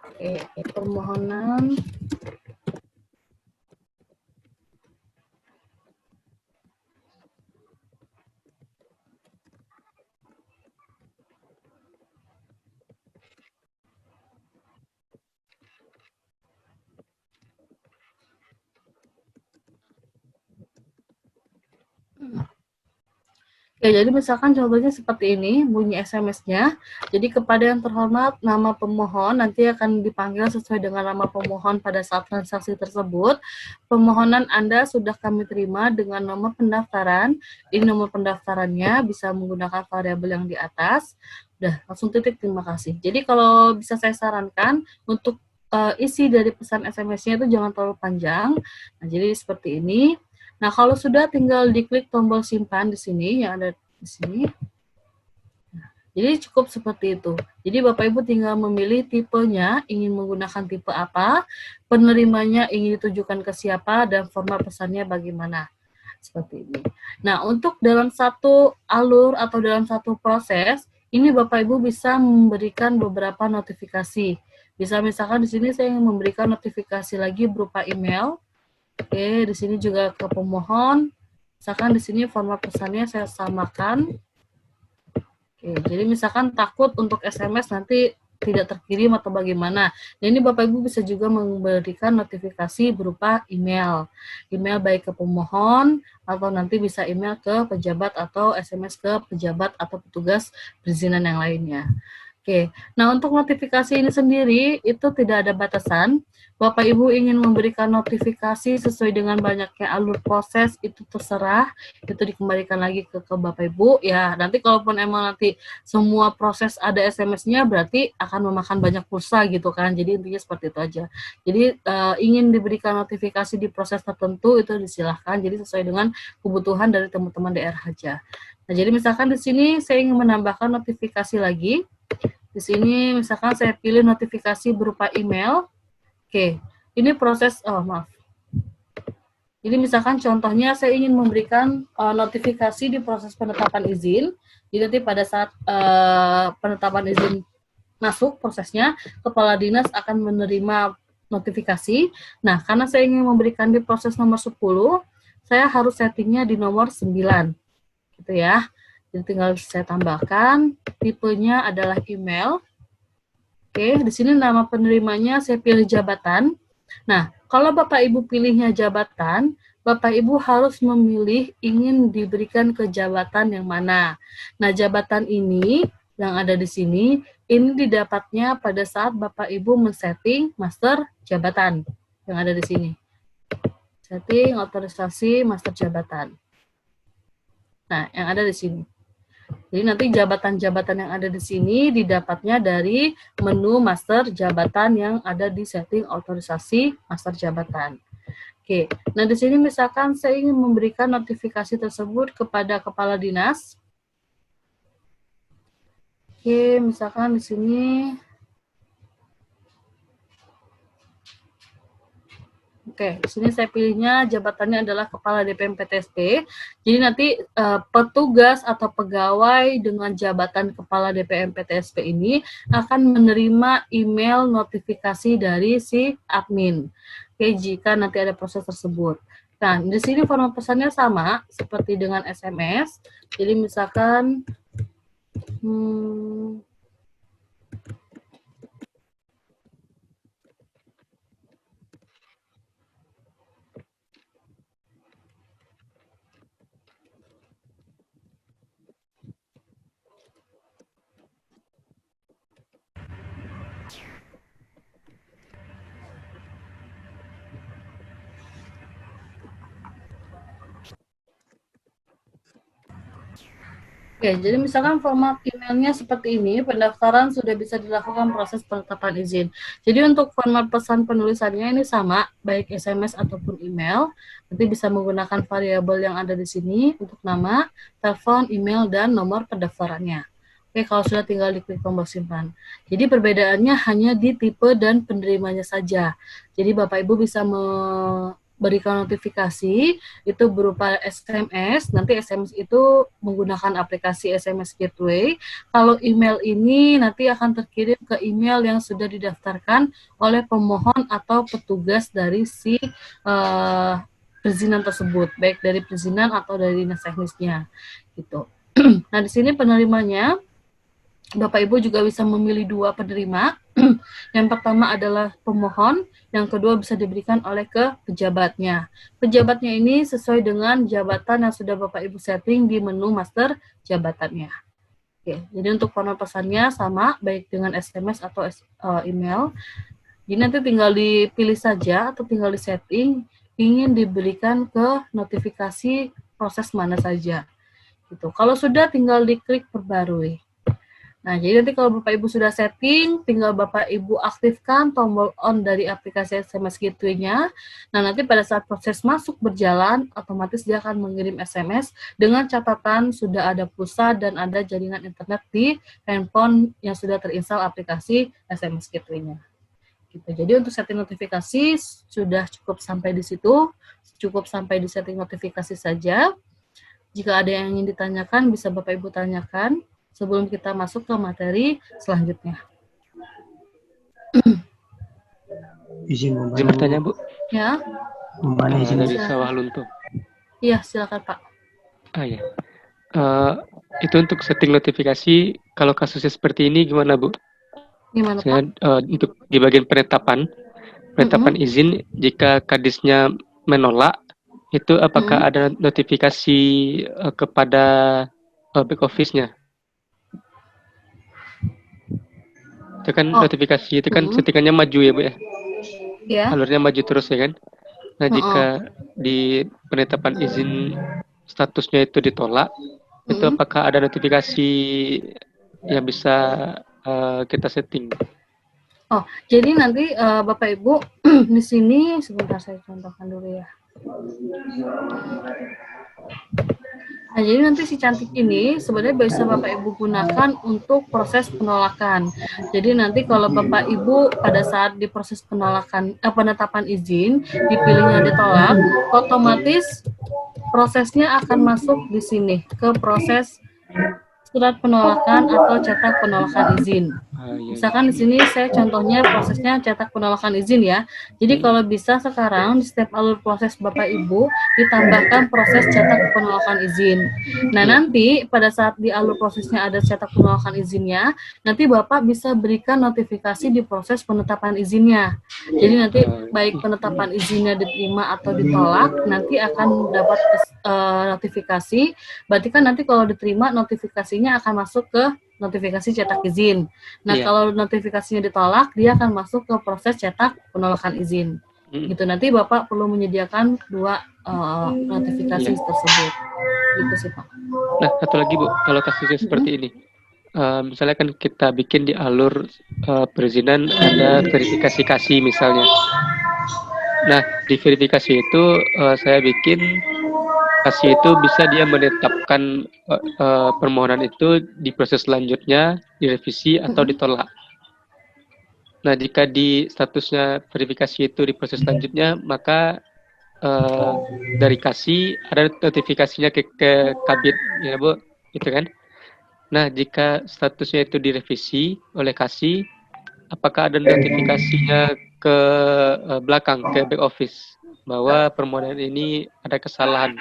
S1: Oke, permohonan. Oke, jadi misalkan contohnya seperti ini, bunyi SMS-nya. Jadi kepada yang terhormat, nama pemohon nanti akan dipanggil sesuai dengan nama pemohon pada saat transaksi tersebut. Permohonan Anda sudah kami terima dengan nomor pendaftaran. Ini nomor pendaftarannya bisa menggunakan variabel yang di atas. Udah, langsung titik, terima kasih. Jadi kalau bisa saya sarankan untuk isi dari pesan SMS-nya itu jangan terlalu panjang. Nah, jadi seperti ini. Nah, kalau sudah tinggal diklik tombol simpan di sini yang ada di sini. Nah, jadi cukup seperti itu. Jadi Bapak Ibu tinggal memilih tipenya, ingin menggunakan tipe apa, penerimanya ingin ditujukan ke siapa, dan format pesannya bagaimana. Seperti ini. Nah, untuk dalam satu alur atau dalam satu proses, ini Bapak Ibu bisa memberikan beberapa notifikasi. Bisa misalkan di sini saya ingin memberikan notifikasi lagi berupa email. Oke, di sini juga ke pemohon. Misalkan di sini format pesannya saya samakan. Oke, jadi misalkan takut untuk SMS nanti tidak terkirim atau bagaimana. Nah, ini Bapak Ibu bisa juga memberikan notifikasi berupa email. Email baik ke pemohon atau nanti bisa email ke pejabat atau SMS ke pejabat atau petugas perizinan yang lainnya. Oke, nah untuk notifikasi ini sendiri itu tidak ada batasan. Bapak Ibu ingin memberikan notifikasi sesuai dengan banyaknya alur proses, itu terserah, itu dikembalikan lagi ke Bapak Ibu. Ya, nanti kalaupun emang nanti semua proses ada SMS-nya, berarti akan memakan banyak pulsa gitu kan. Jadi intinya seperti itu aja. Jadi ingin diberikan notifikasi di proses tertentu, itu disilahkan. Jadi sesuai dengan kebutuhan dari teman-teman daerah aja. Nah, jadi misalkan di sini saya ingin menambahkan notifikasi lagi. Di sini misalkan saya pilih notifikasi berupa email. Oke, ini proses, Jadi misalkan contohnya saya ingin memberikan notifikasi di proses penetapan izin. Jadi nanti pada saat penetapan izin masuk prosesnya, Kepala Dinas akan menerima notifikasi. Nah, karena saya ingin memberikan di proses nomor 10, saya harus settingnya di nomor 9. Gitu ya. Jadi tinggal saya tambahkan, tipenya adalah email. Oke, di sini nama penerimanya saya pilih jabatan. Nah, kalau Bapak Ibu pilihnya jabatan, Bapak Ibu harus memilih ingin diberikan ke jabatan yang mana. Nah, jabatan ini yang ada di sini, ini didapatnya pada saat Bapak Ibu men-setting master jabatan yang ada di sini. Setting otorisasi master jabatan. Nah, yang ada di sini. Jadi nanti jabatan-jabatan yang ada di sini didapatnya dari menu master jabatan yang ada di setting otorisasi master jabatan. Oke, nah di sini misalkan saya ingin memberikan notifikasi tersebut kepada kepala dinas. Oke, misalkan di sini Oke, di sini saya pilihnya jabatannya adalah Kepala DPM PTSP. Jadi nanti petugas atau pegawai dengan jabatan Kepala DPM PTSP ini akan menerima email notifikasi dari si admin. Oke, jika nanti ada proses tersebut. Nah, di sini format pesannya sama seperti dengan SMS. Jadi misalkan Oke, jadi misalkan format emailnya seperti ini, pendaftaran sudah bisa dilakukan proses penetapan izin. Jadi untuk format pesan penulisannya ini sama, baik SMS ataupun email. Nanti bisa menggunakan variabel yang ada di sini untuk nama, telepon, email, dan nomor pendaftarannya. Oke, kalau sudah tinggal diklik tombol simpan. Jadi perbedaannya hanya di tipe dan penerimanya saja. Jadi Bapak Ibu bisa berikan notifikasi itu berupa SMS, nanti SMS itu menggunakan aplikasi SMS Gateway. Kalau email ini nanti akan terkirim ke email yang sudah didaftarkan oleh pemohon atau petugas dari si perizinan tersebut, baik dari perizinan atau dari dinas teknisnya, gitu. Nah, di sini penerimanya, Bapak Ibu juga bisa memilih dua penerima. Yang pertama adalah pemohon, yang kedua bisa diberikan oleh ke pejabatnya. Pejabatnya ini sesuai dengan jabatan yang sudah Bapak Ibu setting di menu master jabatannya. Oke, jadi untuk format pesannya sama, baik dengan SMS atau email. Jadi nanti tinggal dipilih saja atau tinggal di setting ingin diberikan ke notifikasi proses mana saja. Gitu. Kalau sudah tinggal diklik perbarui. Nah, jadi nanti kalau Bapak Ibu sudah setting, tinggal Bapak Ibu aktifkan tombol on dari aplikasi SMS Gateway-nya. Nah, nanti pada saat proses masuk berjalan, otomatis dia akan mengirim SMS dengan catatan sudah ada pulsa dan ada jaringan internet di handphone yang sudah terinstal aplikasi SMS Gateway-nya. Gitu. Jadi untuk setting notifikasi sudah cukup sampai di situ, cukup sampai di setting notifikasi saja. Jika ada yang ingin ditanyakan, bisa Bapak Ibu tanyakan sebelum kita masuk ke materi selanjutnya.
S7: Izin
S8: bertanya, Bu.
S1: Ya.
S7: izin
S8: Dari Sawah Lunto.
S1: Iya, silakan Pak.
S8: Ya. Itu untuk setting notifikasi, kalau kasusnya seperti ini gimana, Bu?
S1: Gimana,
S8: Pak? Untuk di bagian penetapan izin, jika kadisnya menolak, itu apakah ada notifikasi kepada back office-nya? Itu kan notifikasi itu kan settingannya maju ya, Bu ya? Iya. Alurnya maju terus ya kan? Nah, jika di penetapan izin statusnya itu ditolak, itu apakah ada notifikasi yang bisa kita setting?
S1: Oh, jadi nanti Bapak Ibu di sini sebentar saya contohkan dulu ya. Nah, jadi nanti si cantik ini sebenarnya bisa Bapak Ibu gunakan untuk proses penolakan. Jadi nanti kalau Bapak Ibu pada saat di proses penolakan penetapan izin dipilihnya ditolak, otomatis prosesnya akan masuk di sini ke proses surat penolakan atau cetak penolakan izin. Misalkan di sini saya contohnya prosesnya cetak penolakan izin ya. Jadi kalau bisa sekarang di setiap alur proses Bapak Ibu ditambahkan proses cetak penolakan izin. Nah, nanti pada saat di alur prosesnya ada cetak penolakan izinnya, nanti Bapak bisa berikan notifikasi di proses penetapan izinnya. Jadi nanti baik penetapan izinnya diterima atau ditolak, nanti akan dapat notifikasi. Berarti kan nanti kalau diterima notifikasinya akan masuk ke notifikasi cetak izin. Nah, kalau notifikasinya ditolak, dia akan masuk ke proses cetak penolakan izin. Gitu. Nanti Bapak perlu menyediakan dua notifikasi tersebut. Gitu sih, Pak.
S8: Nah, satu lagi, Bu, kalau kasusnya seperti ini. Misalnya kan kita bikin di alur perizinan ada verifikasi misalnya. Nah, di verifikasi itu saya bikin kasih itu bisa dia menetapkan permohonan itu di proses selanjutnya, direvisi atau ditolak. Nah, jika di statusnya verifikasi itu di proses selanjutnya, maka dari kasih ada notifikasinya ke Kabid, ya Bu, gitu kan? Nah, jika statusnya itu direvisi oleh kasih, apakah ada notifikasinya ke belakang, ke back office, bahwa permohonan ini ada kesalahan?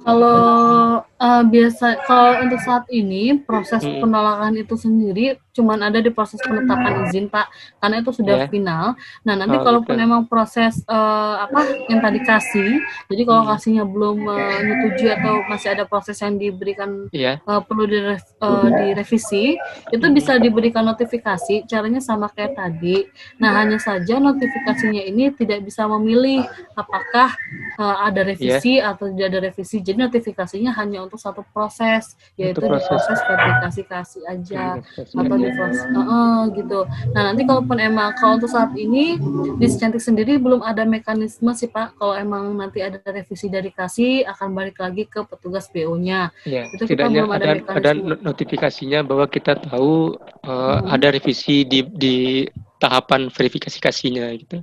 S1: Kalau kalau untuk saat ini proses penolakan itu sendiri cuman ada di proses penetapan izin, Pak, karena itu sudah final. Nah, nanti kalaupun emang proses yang tadi kasih, jadi kalau kasihnya belum menyetujui atau masih ada proses yang diberikan perlu direvisi, itu bisa diberikan notifikasi. Caranya sama kayak tadi. Nah, hanya saja notifikasinya ini tidak bisa memilih apakah ada revisi atau tidak ada revisi. Jadi notifikasinya hanya untuk satu proses, yaitu di proses verifikasi kasih aja atau di proses gitu. Nah, nanti kalaupun emang kalau untuk saat ini di Cantik sendiri belum ada mekanisme sih, Pak. Kalau emang nanti ada revisi dari kasih akan balik lagi ke petugas BO-nya. Itu kita belum ada mekanisme.
S8: Ada notifikasinya bahwa kita tahu ada revisi di tahapan verifikasi kasihnya gitu.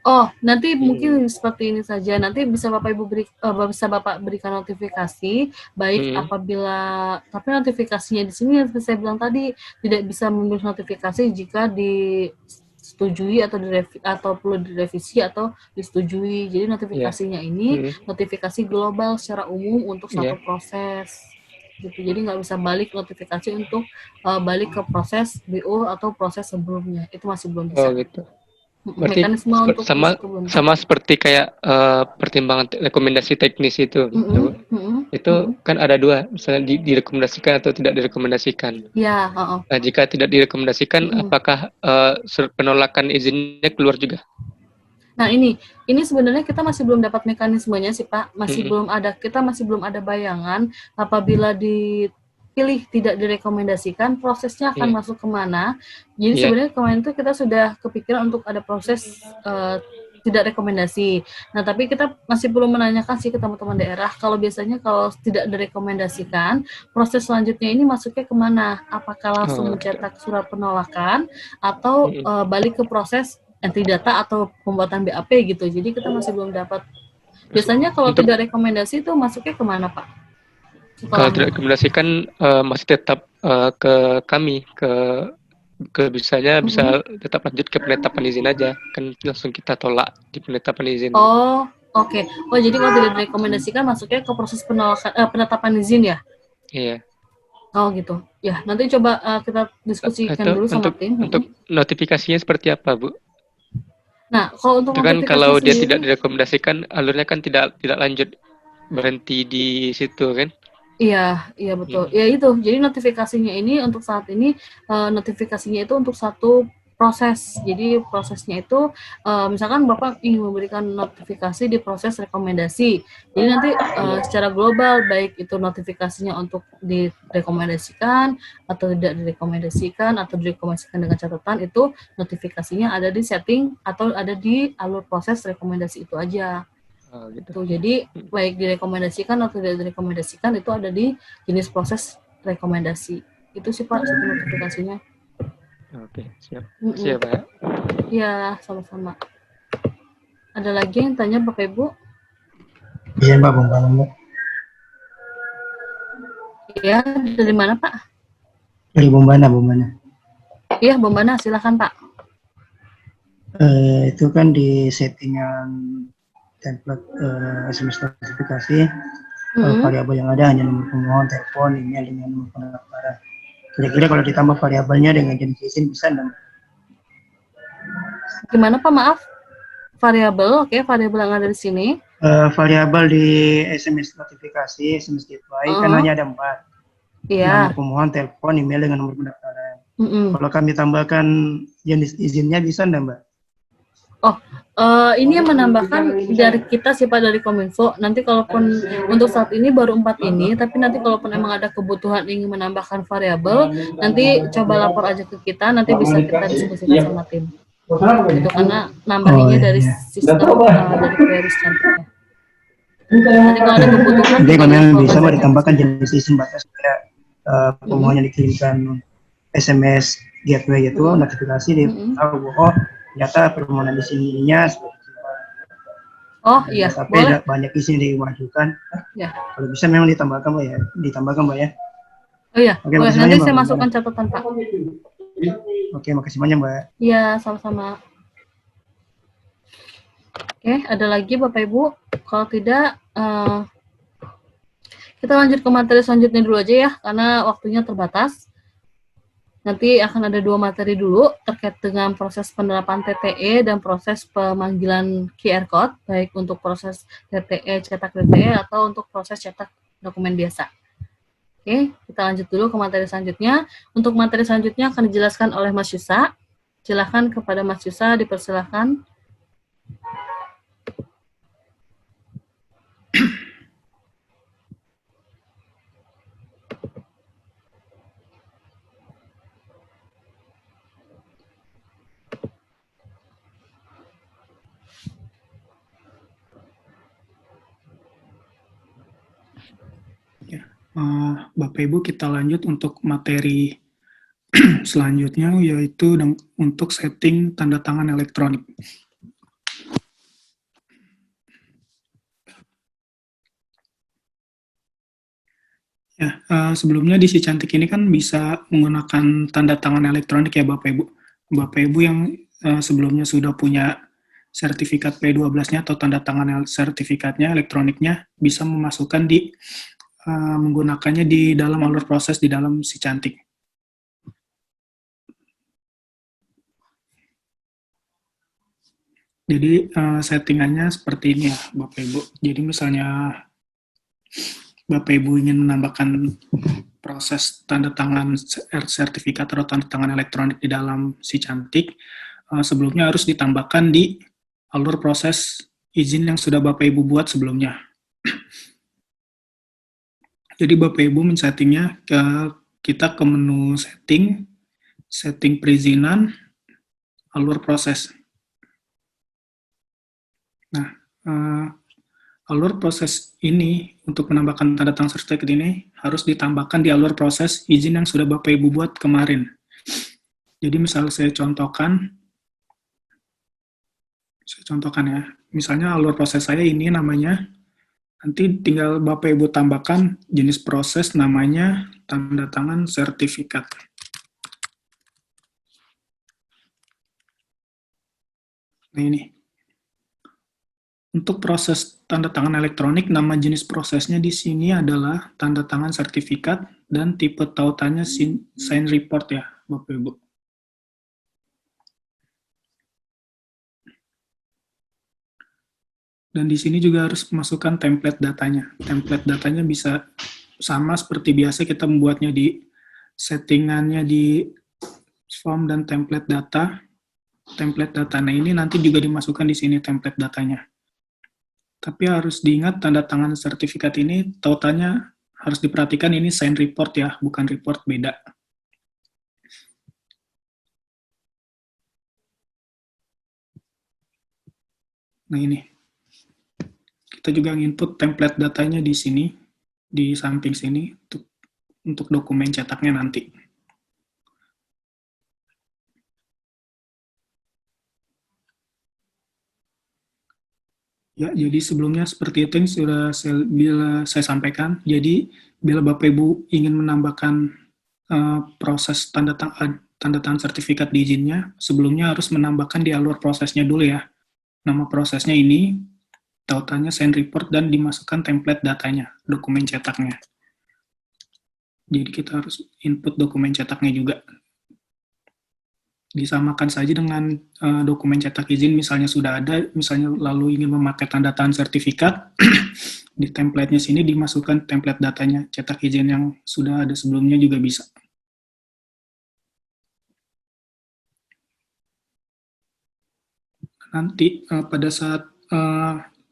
S1: Oh, nanti mungkin seperti ini saja. Nanti bisa Bapak Ibu Bapak berikan notifikasi, baik apabila, tapi notifikasinya di sini yang saya bilang tadi tidak bisa memilih notifikasi jika disetujui atau perlu direvisi atau disetujui. Jadi notifikasinya ini notifikasi global secara umum untuk satu proses. gitu. Jadi nggak bisa balik notifikasi untuk balik ke proses BO atau proses sebelumnya. Itu masih belum bisa.
S8: Oh gitu. Berarti
S1: Mekanisme untuk
S8: sama
S1: itu belum.
S8: sama seperti kayak pertimbangan rekomendasi teknis itu. Itu kan ada dua, misalnya direkomendasikan atau tidak direkomendasikan.
S1: Ya,
S8: Nah, jika tidak direkomendasikan, apakah surat penolakan izinnya keluar juga?
S1: Nah, ini sebenarnya kita masih belum dapat mekanismenya sih, Pak. Kita masih belum ada bayangan apabila dipilih tidak direkomendasikan, prosesnya akan masuk kemana. Jadi sebenarnya kemarin itu kita sudah kepikiran untuk ada proses tidak rekomendasi. Nah, tapi kita masih belum menanyakan sih ke teman-teman daerah, kalau biasanya kalau tidak direkomendasikan, proses selanjutnya ini masuknya kemana? Apakah langsung mencetak surat penolakan, atau balik ke proses entry data atau pembuatan BAP gitu. Jadi kita masih belum dapat. Biasanya kalau tidak rekomendasi itu masuknya kemana, Pak?
S8: Kalau tidak rekomendasikan masih tetap ke kami, bisa tetap lanjut ke penetapan izin aja, kan langsung kita tolak di penetapan izin.
S1: Oh, oke. Oh, jadi kalau tidak direkomendasikan masuknya ke proses penetapan izin ya?
S8: Iya.
S1: Oh gitu. Ya, nanti coba kita diskusikan dulu sama tim.
S8: Untuk notifikasinya seperti apa, Bu?
S1: Nah, kalau untuk
S8: kan kalau dia tidak direkomendasikan, alurnya kan tidak lanjut, berhenti di situ kan?
S1: Iya betul. Ya itu. Jadi notifikasinya ini untuk saat ini notifikasinya itu untuk satu proses. Jadi prosesnya itu misalkan Bapak ingin memberikan notifikasi di proses rekomendasi. Jadi nanti secara global baik itu notifikasinya untuk direkomendasikan atau tidak direkomendasikan atau direkomendasikan dengan catatan, itu notifikasinya ada di setting atau ada di alur proses rekomendasi itu aja. Gitu. Jadi baik direkomendasikan atau tidak direkomendasikan itu ada di jenis proses rekomendasi. Itu sih Pak satu notifikasinya.
S8: Oke, siap. Siap, Pak.
S1: Ya, sama-sama. Ada lagi yang tanya Bapak Ibu?
S7: Iya, Mbak, Bombana, Mbak.
S1: Iya, dari mana Pak?
S7: Dari Bombana.
S1: Iya, Bombana, silakan Pak.
S7: Itu kan di settingan template SMS notifikasi, variabel yang ada hanya nomor pemohon, telepon, email dengan nomor pendaftaran. Kira-kira kalau ditambah variabelnya dengan jenis izin bisa enggak?
S1: Gimana Pak, maaf? Variabel, oke, variabel yang ada di sini.
S7: Variabel di SMS notifikasi, SMS gateway kan hanya ada 4.
S1: Iya.
S7: Nomor pemohon, telepon, email dengan nomor pendaftaran. Kalau kami tambahkan jenis izinnya bisa enggak, Mbak?
S1: Ini yang menambahkan dari kita sih Pak, dari Kominfo. Nanti kalaupun untuk saat ini baru 4 ini, tapi nanti kalaupun emang ada kebutuhan ingin menambahkan variabel, nanti coba lapor aja ke kita, nanti bisa kita diskusikan sama tim. Itu karena nambahinnya dari sistem dari query cantiknya. Nanti kalau ada kebutuhan,
S7: jadi kalau memang bisa Mbak ditambahkan jenis izin batas supaya pemohon yang dikirimkan SMS gateway itu notifikasi dia tahu bahwa ternyata permohonan izin-nya seperti itu.
S1: Oh iya,
S7: tapi
S1: boleh.
S7: Banyak izin dimajukan.
S1: Ya.
S7: Kalau bisa memang ditambahkan Mbak ya.
S1: Oh iya,
S7: oke,
S1: boleh. Nanti saya
S7: Mbak,
S1: masukkan catatan Pak.
S7: Oke, makasih banyak Mbak.
S1: Iya, sama-sama. Oke, ada lagi Bapak Ibu? Kalau tidak, kita lanjut ke materi selanjutnya dulu aja ya, karena waktunya terbatas. Nanti akan ada 2 materi dulu terkait dengan proses penerapan TTE dan proses pemanggilan QR Code, baik untuk proses TTE, cetak TTE, atau untuk proses cetak dokumen biasa. Oke, kita lanjut dulu ke materi selanjutnya. Untuk materi selanjutnya akan dijelaskan oleh Mas Yusa. Silakan kepada Mas Yusa, dipersilakan.
S10: Bapak Ibu, kita lanjut untuk materi selanjutnya, yaitu untuk setting tanda tangan elektronik. Ya, sebelumnya di si cantik ini kan bisa menggunakan tanda tangan elektronik ya Bapak Ibu. Bapak Ibu yang sebelumnya sudah punya sertifikat P12-nya atau tanda tangan sertifikatnya elektroniknya bisa memasukkan di menggunakannya di dalam alur proses di dalam si cantik. Jadi settingannya seperti ini ya Bapak Ibu. Jadi misalnya Bapak Ibu ingin menambahkan proses tanda tangan sertifikat atau tanda tangan elektronik di dalam si cantik, sebelumnya harus ditambahkan di alur proses izin yang sudah Bapak Ibu buat sebelumnya. Jadi Bapak Ibu men-settingnya kita ke menu setting perizinan, alur proses. Nah, alur proses ini untuk menambahkan tanda tangan sertifikat ini harus ditambahkan di alur proses izin yang sudah Bapak Ibu buat kemarin. Jadi misal saya contohkan ya, misalnya alur proses saya ini namanya, nanti tinggal Bapak Ibu tambahkan jenis proses namanya tanda tangan sertifikat. Nah ini. Untuk proses tanda tangan elektronik, nama jenis prosesnya di sini adalah tanda tangan sertifikat dan tipe tautannya sign report ya, Bapak Ibu. Dan di sini juga harus masukkan template datanya. Template datanya bisa sama seperti biasa kita membuatnya di settingannya di form dan template data. Template data, nah ini nanti juga dimasukkan di sini template datanya. Tapi harus diingat tanda tangan sertifikat ini tautannya harus diperhatikan ini sign report ya, bukan report beda. Nah ini. Kita juga input template datanya di sini, di samping sini untuk dokumen cetaknya nanti. Ya, jadi sebelumnya seperti itu yang sudah saya sampaikan. Jadi, bila Bapak Ibu ingin menambahkan proses tanda tangan sertifikat di izinnya, sebelumnya harus menambahkan di alur prosesnya dulu ya. Nama prosesnya ini, tautannya sign report, dan dimasukkan template datanya, dokumen cetaknya. Jadi kita harus input dokumen cetaknya juga. Disamakan saja dengan dokumen cetak izin, misalnya sudah ada, misalnya lalu ingin memakai tanda tangan sertifikat, di template-nya sini dimasukkan template datanya, cetak izin yang sudah ada sebelumnya juga bisa. Nanti pada saat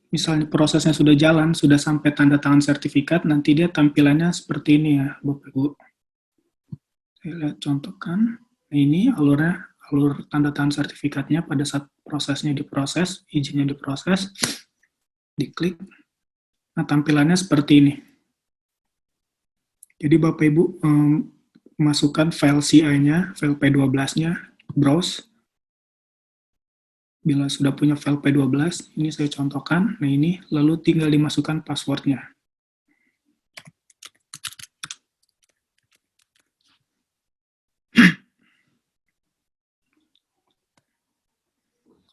S10: misalnya prosesnya sudah jalan, sudah sampai tanda tangan sertifikat, nanti dia tampilannya seperti ini ya, Bapak Ibu. Saya lihat contohkan, ini alur tanda tangan sertifikatnya pada saat prosesnya diproses, izinnya diproses, diklik. Nah, tampilannya seperti ini. Jadi Bapak Ibu masukkan file CI-nya, file P12-nya, browse. Bila sudah punya file P12, ini saya contohkan. Nah ini, lalu tinggal dimasukkan passwordnya.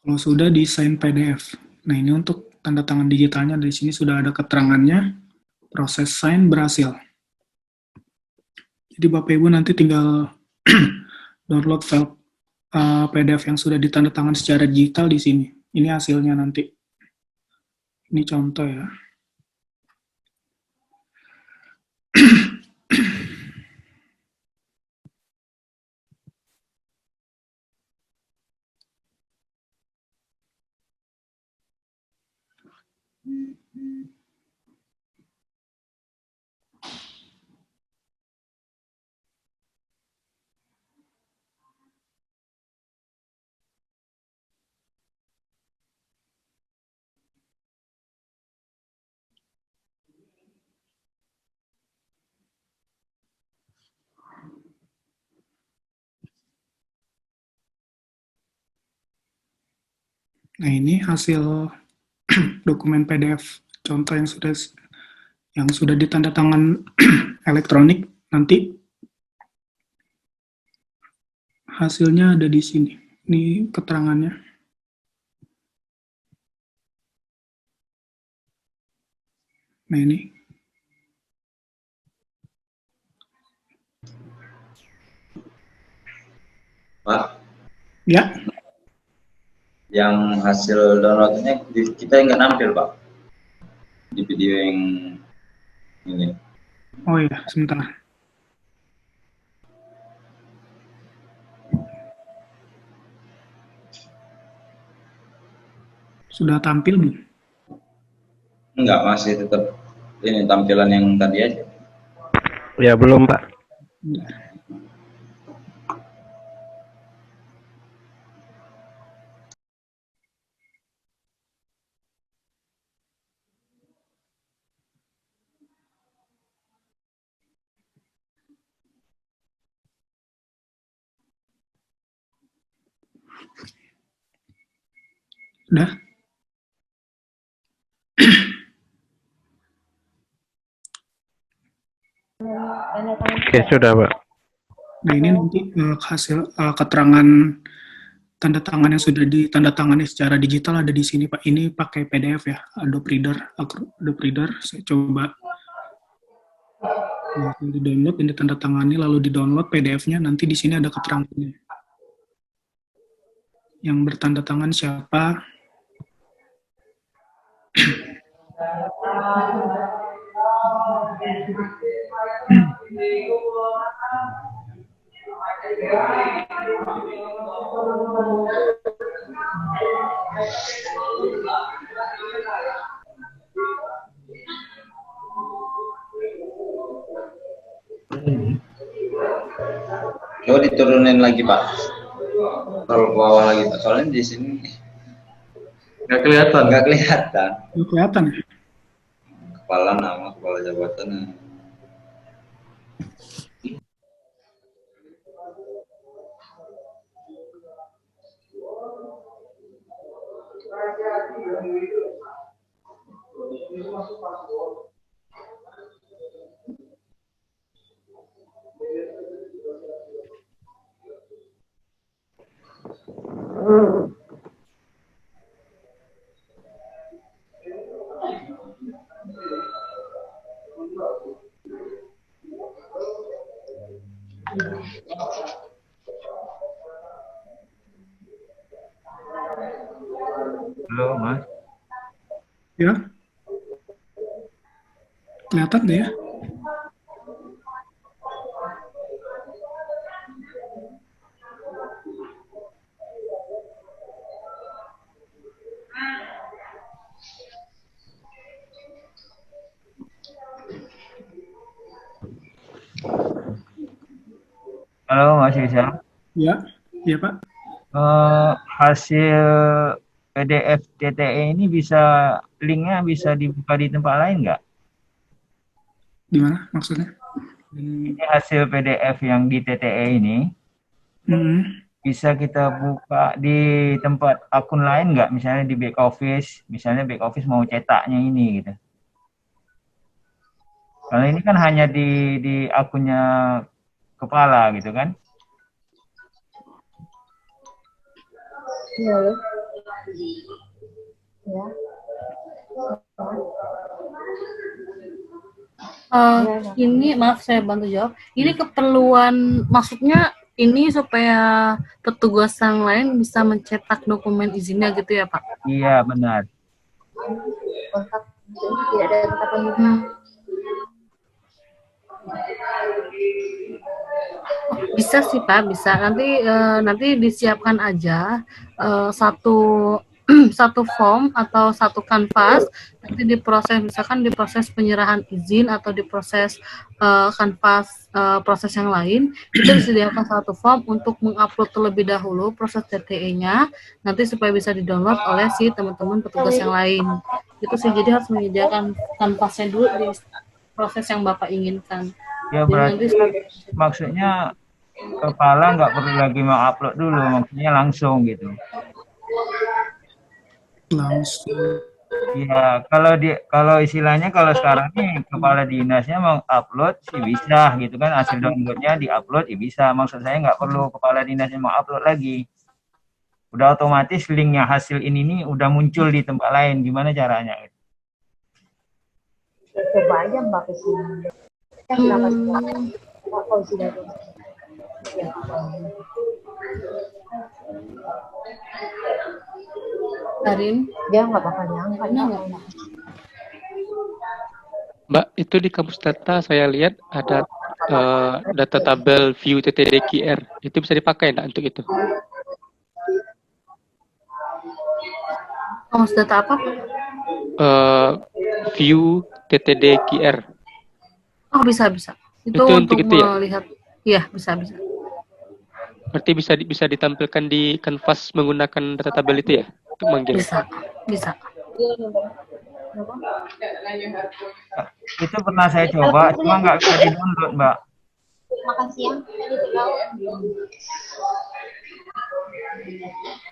S10: Kalau sudah desain PDF. Nah ini untuk tanda tangan digitalnya, di sini sudah ada keterangannya, proses sign berhasil. Jadi Bapak Ibu nanti tinggal download file PDF yang sudah ditanda tangan secara digital di sini. Ini hasilnya nanti. Ini contoh ya. Nah ini hasil dokumen PDF contoh yang sudah ditanda tangan elektronik. Nanti hasilnya ada di sini. Ini keterangannya. Nah ini
S11: Pak,
S10: Ya,
S11: yang hasil downloadnya kita nggak nampil Pak di video yang ini.
S10: oh iya, sebentar. Sudah tampil belum?
S11: Enggak, masih tetap ini tampilan yang tadi aja.
S5: Ya belum Pak.
S10: Sudah?
S5: Oke, sudah Pak.
S10: Nah, ini nanti hasil keterangan tanda tangan yang sudah ditandatangani secara digital ada di sini Pak. Ini pakai PDF ya, Adobe Reader. Saya coba di download, ini tanda tangani, lalu di download PDF-nya. Nanti di sini ada keterangannya. Yang bertanda tangan siapa?
S11: Coba diturunin lagi Pak. Kalau ke bawah lagi Pak. Soalnya di sini nggak kelihatan. Nggak kelihatan.
S10: Nggak kelihatan ya?
S11: Kepala nama, kepala jabatan.
S12: Halo Mas.
S10: Ya. Kelihatan nggak ya?
S12: Halo Mas Isyam.
S10: Ya, ya Pak.
S12: Hasil PDF TTE ini linknya bisa dibuka di tempat lain nggak?
S10: Di mana maksudnya?
S12: Ini hasil PDF yang di TTE ini bisa kita buka di tempat akun lain nggak? Misalnya di back office, misalnya back office mau cetaknya ini gitu. Karena ini kan hanya di akunnya kepala gitu kan?
S2: Iya. Ya.
S1: Ini maaf saya bantu jawab. Ini keperluan, maksudnya ini supaya petugas yang lain bisa mencetak dokumen izinnya gitu ya Pak?
S12: Iya benar.
S2: Tidak ada tempat penyimpanan.
S1: Bisa sih Pak, bisa. Nanti disiapkan aja satu form atau satu kanvas, nanti diproses, misalkan diproses penyerahan izin atau diproses kanvas proses yang lain, itu disediakan satu form untuk mengupload terlebih dahulu proses TTE-nya, nanti supaya bisa didownload oleh si teman-teman petugas yang lain. Itu sih, jadi harus menyediakan kanvasnya dulu di proses yang Bapak inginkan.
S12: Ya berarti maksudnya kepala nggak perlu lagi mau upload dulu, maksudnya langsung gitu.
S10: Langsung.
S12: Ya kalau istilahnya kalau sekarang nih kepala dinasnya mau upload sih bisa gitu kan, hasil downloadnya diupload ya bisa. Maksud saya nggak perlu kepala dinasnya mau upload lagi. Udah otomatis linknya hasil ini nih udah muncul di tempat lain. Gimana caranya?
S2: Coba aja Mbak kesini.
S1: Karin,
S4: Dia nggak bakal diangkat.
S8: Mbak, itu di kampus data saya lihat ada data tabel view TTDQR. Itu bisa dipakai enggak untuk itu?
S1: kamus data apa?
S8: View TTDQR.
S1: Oh, bisa. Itu
S8: Itu
S1: untuk
S8: untuk itu ya?
S1: melihat. Iya, bisa.
S8: Berarti bisa ditampilkan di kanvas menggunakan data tabel itu ya? Untuk manggil.
S1: Bisa.
S12: Itu pernah saya coba, cuma nggak bisa di-download, Mbak.
S4: Makasih ya.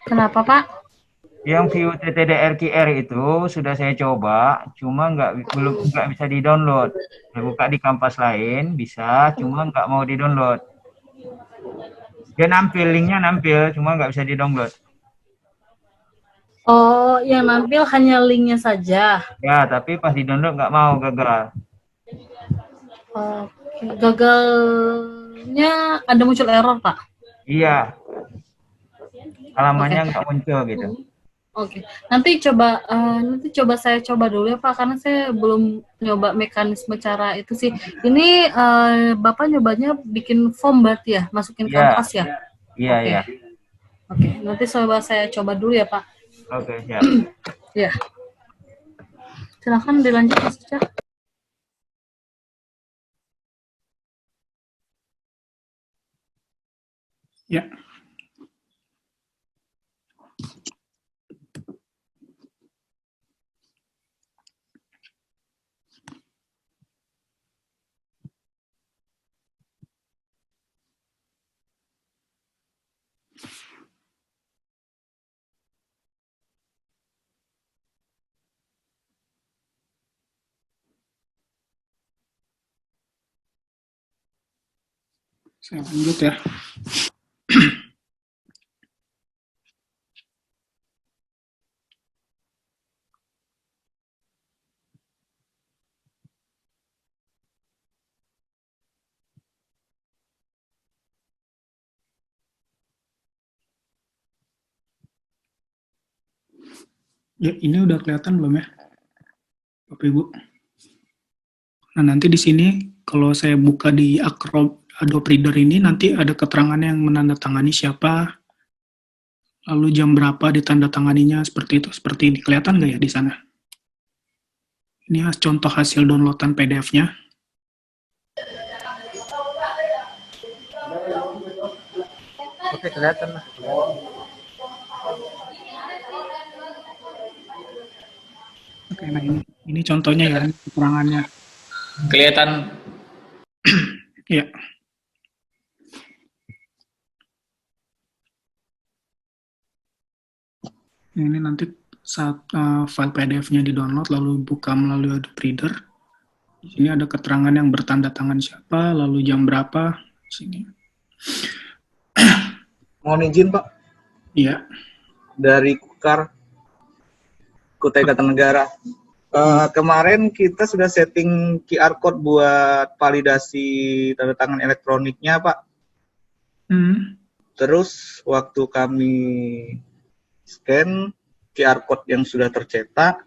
S1: Kenapa, Pak?
S12: Yang view TTDR-QR itu sudah saya coba, cuma belum bisa di-download. Saya buka di kampas lain, bisa, cuma nggak mau di-download. Dia linknya nampil, cuma nggak bisa di-download.
S1: Oh, yang nampil hanya linknya saja.
S12: Ya, tapi pas di-download nggak mau, gagal.
S1: Oke, gagalnya ada muncul error, Pak?
S12: Iya. Halamannya nggak muncul gitu.
S1: Oke. Nanti coba saya coba dulu ya, Pak, karena saya belum nyoba mekanisme cara itu sih. Ini Bapak nyobanya bikin form berarti ya, masukin kanvas ya?
S12: Iya.
S1: Oke, nanti saya coba dulu ya, Pak.
S12: Oke, siap.
S1: Ya. Silakan dilanjut, Mas Ica.
S10: Ya. Saya lanjut ya. Ya, ini udah kelihatan belum ya, Bapak Ibu? Nah, nanti di sini kalau saya buka di Adobe Reader ini nanti ada keterangan yang menandatangani siapa, lalu jam berapa ditandatanganinya, seperti itu. Seperti ini. Kelihatan nggak ya di sana? Ini contoh hasil downloadan PDF-nya.
S3: Oke, kelihatan lah.
S10: Oke, nah ini contohnya ya, keterangannya.
S13: Kelihatan.
S10: Ya. Ini nanti saat file PDF-nya di-download lalu buka melalui Adobe Reader. Di sini ada keterangan yang bertanda tangan siapa, lalu jam berapa. Di sini.
S14: Mohon izin, Pak.
S10: Iya.
S14: Dari Kutai Kartanegara. Kemarin kita sudah setting QR code buat validasi tanda tangan elektroniknya, Pak. Terus waktu kami scan QR code yang sudah tercetak,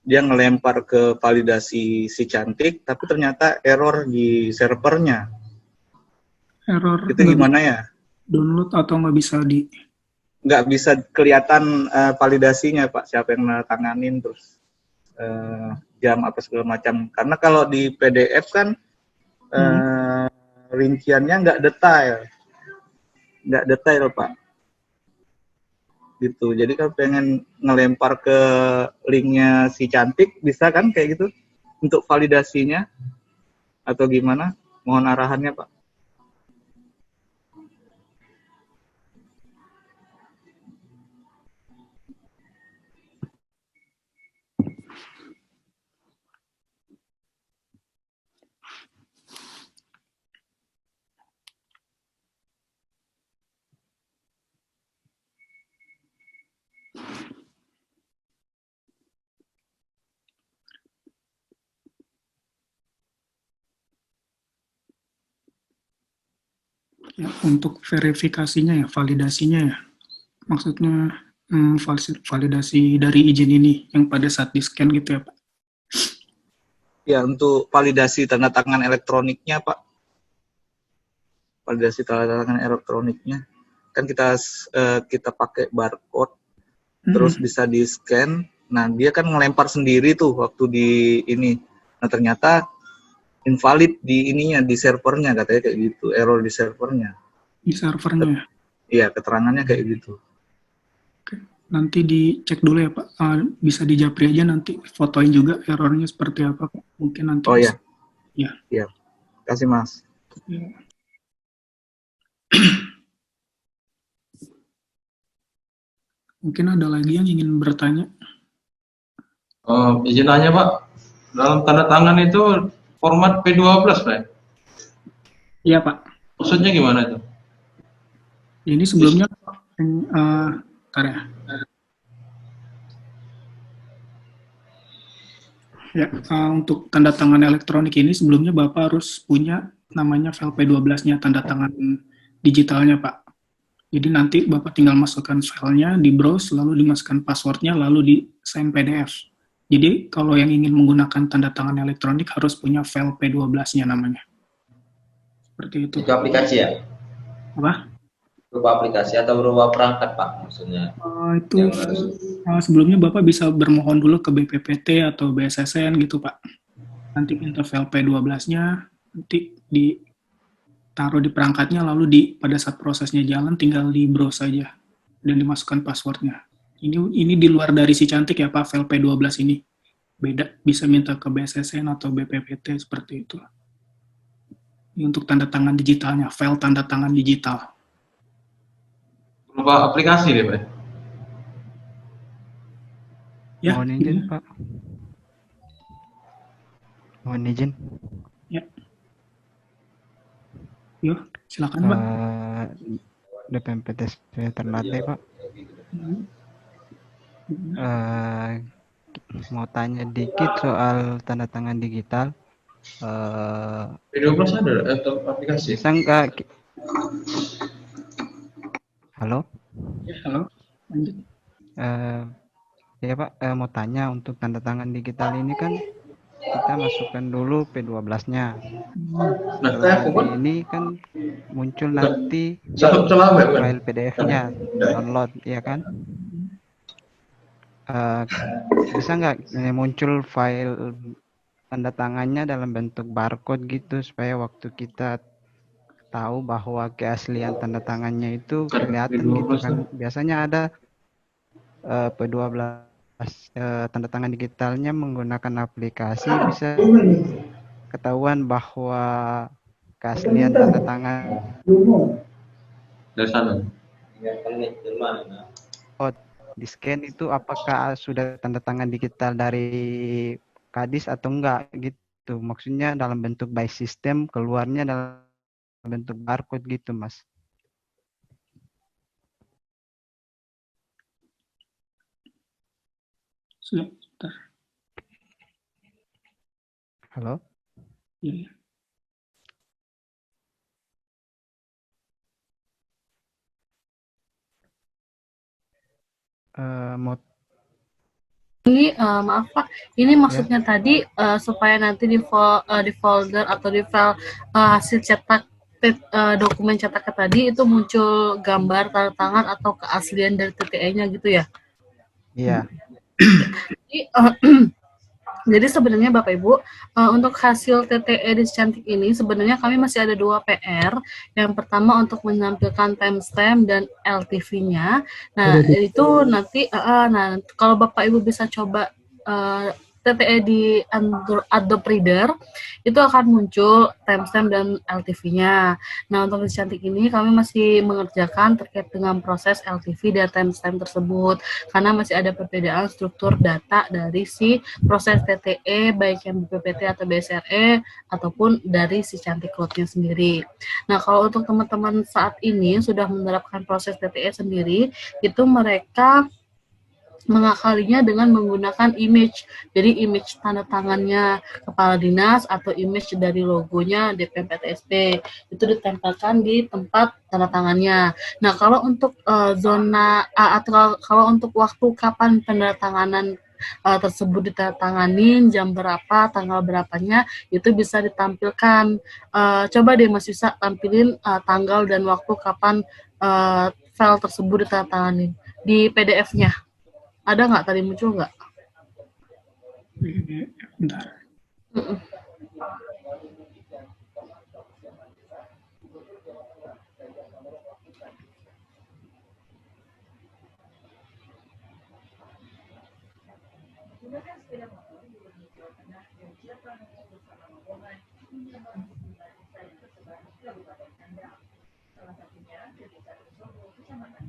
S14: dia ngelempar ke validasi si cantik, tapi ternyata error di servernya.
S10: Error.
S14: Itu gimana ya?
S10: Download atau
S14: nggak bisa kelihatan validasinya, Pak, siapa yang tanganin, terus jam apa segala macam. Karena kalau di PDF kan rinciannya nggak detail, Pak. Gitu. Jadi kalau pengen ngelempar ke linknya si cantik, bisa kan kayak gitu untuk validasinya atau gimana? Mohon arahannya, Pak.
S10: Ya, untuk verifikasinya ya, validasinya ya. Maksudnya validasi dari izin ini yang pada saat di-scan gitu ya, Pak?
S14: Ya, untuk validasi tanda tangan elektroniknya, Pak. Validasi tanda tangan elektroniknya. Kan kita pakai barcode, terus bisa di-scan. Nah, dia kan ngelempar sendiri tuh waktu di ini. Nah, ternyata invalid di ininya, di servernya katanya kayak gitu, error di servernya.
S10: Di servernya.
S14: Iya, keterangannya kayak gitu.
S10: Oke. Nanti dicek dulu ya Pak, bisa di Japri aja nanti fotoin juga errornya seperti apa Pak. Mungkin nanti.
S14: Oh ya.
S10: Ya.
S14: Iya. Kasih Mas.
S10: Ya. Mungkin ada lagi yang ingin bertanya.
S13: Izin tanya Pak, dalam tanda tangan itu format P12 Pak?
S10: Iya Pak.
S13: Maksudnya gimana itu?
S10: Ini sebelumnya untuk tanda tangan elektronik ini sebelumnya Bapak harus punya namanya file P12-nya, tanda tangan digitalnya Pak. Jadi nanti Bapak tinggal masukkan filenya, di browse, lalu dimasukkan passwordnya, lalu di send PDF. Jadi kalau yang ingin menggunakan tanda tangan elektronik harus punya file P12-nya namanya. Seperti itu.
S11: Itu aplikasi ya?
S10: Apa?
S11: Berupa aplikasi atau berupa perangkat Pak maksudnya?
S10: Itu sebelumnya Bapak bisa bermohon dulu ke BPPT atau BSSN gitu Pak. Nanti minta file P12-nya, nanti ditaruh di perangkatnya, lalu pada saat prosesnya jalan tinggal di browse saja dan dimasukkan passwordnya. Ini di luar dari si cantik ya Pak, file P12 ini. Beda, bisa minta ke BSSN atau BPPT seperti itu. Ini untuk tanda tangan digitalnya, file tanda tangan digital.
S13: Berupa aplikasi deh Pak?
S10: Ya,
S15: mohon izin Pak. Mohon izin.
S10: Ya. Yuk, silakan Pak.
S15: DPMPT Ternate Pak. Mau tanya dikit soal tanda tangan digital.
S13: P12 ada atau aplikasi?
S15: Bisa nggak? Halo?
S10: Ya, halo. Lanjut.
S15: Ya Pak, mau tanya untuk tanda tangan digital ini kan kita masukkan dulu P12-nya. Ini kan muncul nanti file PDF-nya download, ya kan? Bisa nggak muncul file tanda tangannya dalam bentuk barcode gitu supaya waktu kita tahu bahwa keaslian tanda tangannya itu kelihatan gitu kan? Biasanya ada P12 tanda tangan digitalnya menggunakan aplikasi, bisa ketahuan bahwa keaslian tanda tangan
S13: dari sana.
S15: Oh, di scan itu apakah sudah tanda tangan digital dari Kadis atau enggak gitu. Maksudnya dalam bentuk by system, keluarnya dalam bentuk barcode gitu, Mas.
S10: Sebentar.
S15: Halo?
S10: Iya.
S1: Ini maaf Pak, ini maksudnya tadi supaya nanti di folder atau di file hasil cetak dokumen cetaknya tadi itu muncul gambar tanda tangan atau keaslian dari TTE-nya gitu ya?
S15: Iya.
S1: Jadi sebenarnya Bapak Ibu, untuk hasil TTE di Cantik ini sebenarnya kami masih ada 2 PR. Yang pertama untuk menampilkan timestamp dan LTV-nya. Nah, itu nanti, kalau Bapak Ibu bisa coba TTE di Adobe Reader, itu akan muncul timestamp dan LTV-nya. Nah, untuk di Cantik ini kami masih mengerjakan terkait dengan proses LTV dan timestamp tersebut, karena masih ada perbedaan struktur data dari si proses TTE, baik yang BPPT atau BSRE, ataupun dari si Cantik Cloud-nya sendiri. Nah, kalau untuk teman-teman saat ini sudah menerapkan proses TTE sendiri, itu mereka mengakalinya dengan menggunakan image. Jadi image tanda tangannya kepala dinas atau image dari logonya DPM-PTSP itu ditempelkan di tempat tanda tangannya. Nah, kalau untuk zona atau kalau untuk waktu kapan penandatanganan tersebut ditandatanganin, jam berapa, tanggal berapanya, itu bisa ditampilkan. Coba deh Mas bisa tampilin tanggal dan waktu kapan file tersebut ditandatanganin di PDF-nya. Ada nggak tadi muncul nggak?
S10: Bentar.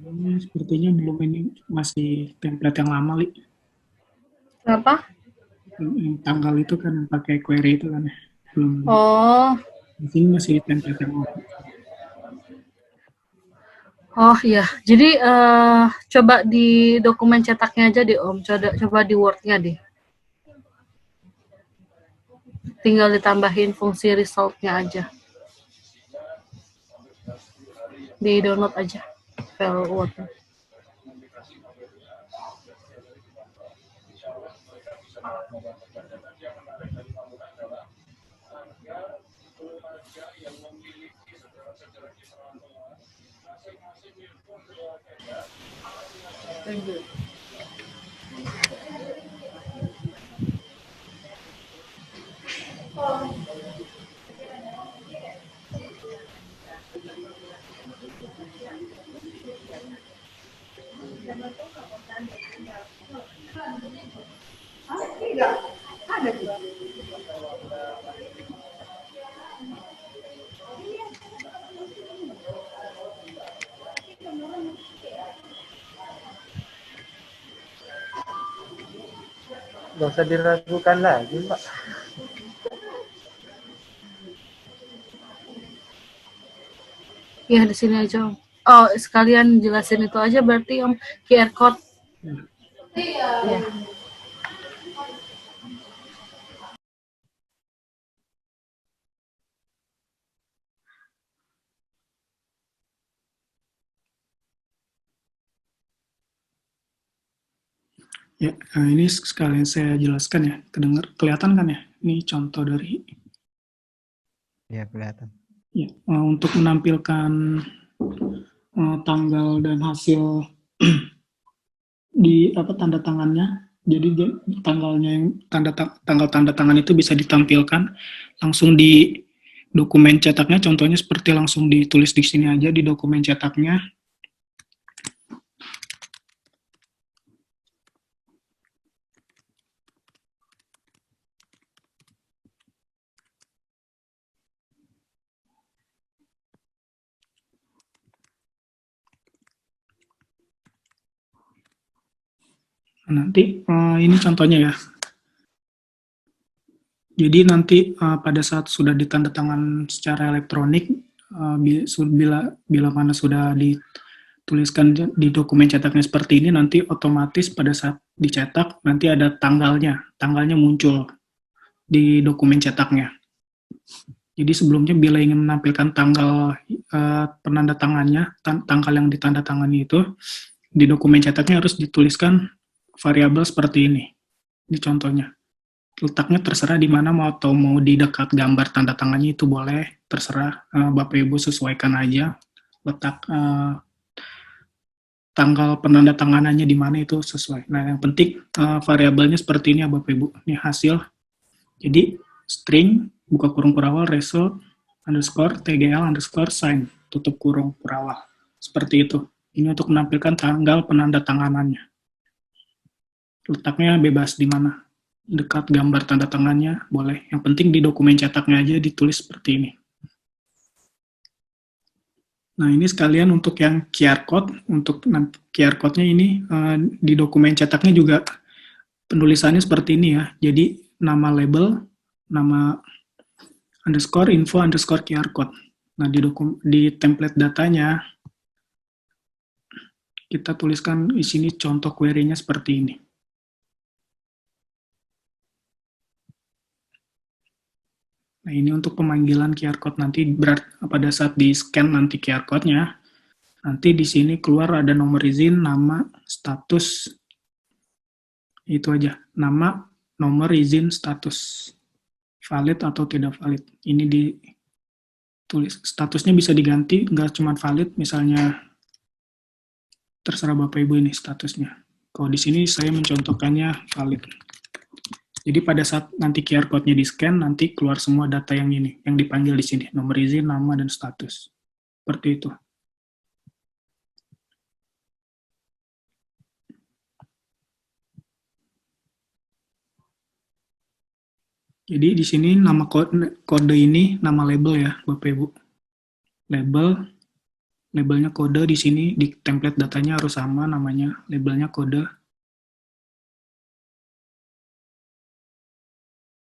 S10: Ini sepertinya belum, ini masih template yang lama, Li.
S1: Kenapa?
S10: Tanggal itu kan pakai query itu kan ya. Belum.
S1: Oh.
S10: Di sini masih template yang lama.
S1: Oh iya, jadi coba di dokumen cetaknya aja deh Om, coba di Word-nya deh. Tinggal ditambahin fungsi result-nya aja. Di download aja file Word-nya.
S3: Nggak usah diragukan lagi, Pak.
S1: Ya, di sini aja Om. Oh, sekalian jelasin itu aja berarti Om, QR code. Ya.
S10: Ya, ini sekalian saya jelaskan ya. Kelihatan kan ya? Ini contoh dari.
S15: Ya, kelihatan.
S10: Ya, untuk menampilkan tanggal dan hasil di tanda tangannya. Jadi tanggalnya yang tanggal tanda tangan itu bisa ditampilkan langsung di dokumen cetaknya. Contohnya seperti langsung ditulis di sini aja di dokumen cetaknya. Nanti ini contohnya ya. Jadi nanti pada saat sudah ditandatangan secara elektronik, bila mana sudah dituliskan di dokumen cetaknya seperti ini, nanti otomatis pada saat dicetak nanti ada tanggalnya muncul di dokumen cetaknya. Jadi sebelumnya bila ingin menampilkan tanggal penandatangannya, tanggal yang ditandatangani itu di dokumen cetaknya harus dituliskan variabel seperti ini. Ini contohnya. Letaknya terserah di mana, mau di dekat gambar tanda tangannya itu boleh, terserah. Bapak Ibu sesuaikan aja letak tanggal penandatanganannya di mana itu sesuai. Nah, yang penting variabelnya seperti ini ya Bapak Ibu. Ini hasil. Jadi string buka kurung kurawal result underscore tgl underscore sign tutup kurung kurawal. Seperti itu. Ini untuk menampilkan tanggal penandatanganannya. Letaknya bebas di mana, dekat gambar tanda tangannya boleh. Yang penting di dokumen cetaknya aja ditulis seperti ini. Nah, ini sekalian untuk yang QR code. Untuk QR code-nya ini di dokumen cetaknya juga penulisannya seperti ini ya. Jadi nama label, nama underscore info underscore QR code. Nah, di template datanya kita tuliskan di sini contoh query-nya seperti ini. Nah, ini untuk pemanggilan QR code nanti pada saat di-scan nanti QR code-nya, nanti di sini keluar ada nomor izin, nama, status, itu aja. Nama, nomor izin, status. Valid atau tidak valid. Ini ditulis. Statusnya bisa diganti, nggak cuma valid, misalnya terserah Bapak Ibu ini statusnya. Kalau di sini saya mencontohkannya valid. Jadi pada saat nanti QR code-nya di-scan, nanti keluar semua data yang ini, yang dipanggil di sini, nomor izin, nama, dan status. Seperti itu. Jadi di sini nama kode ini, nama label ya, Bapak Ibu. Labelnya kode di sini, di template datanya harus sama namanya, labelnya kode.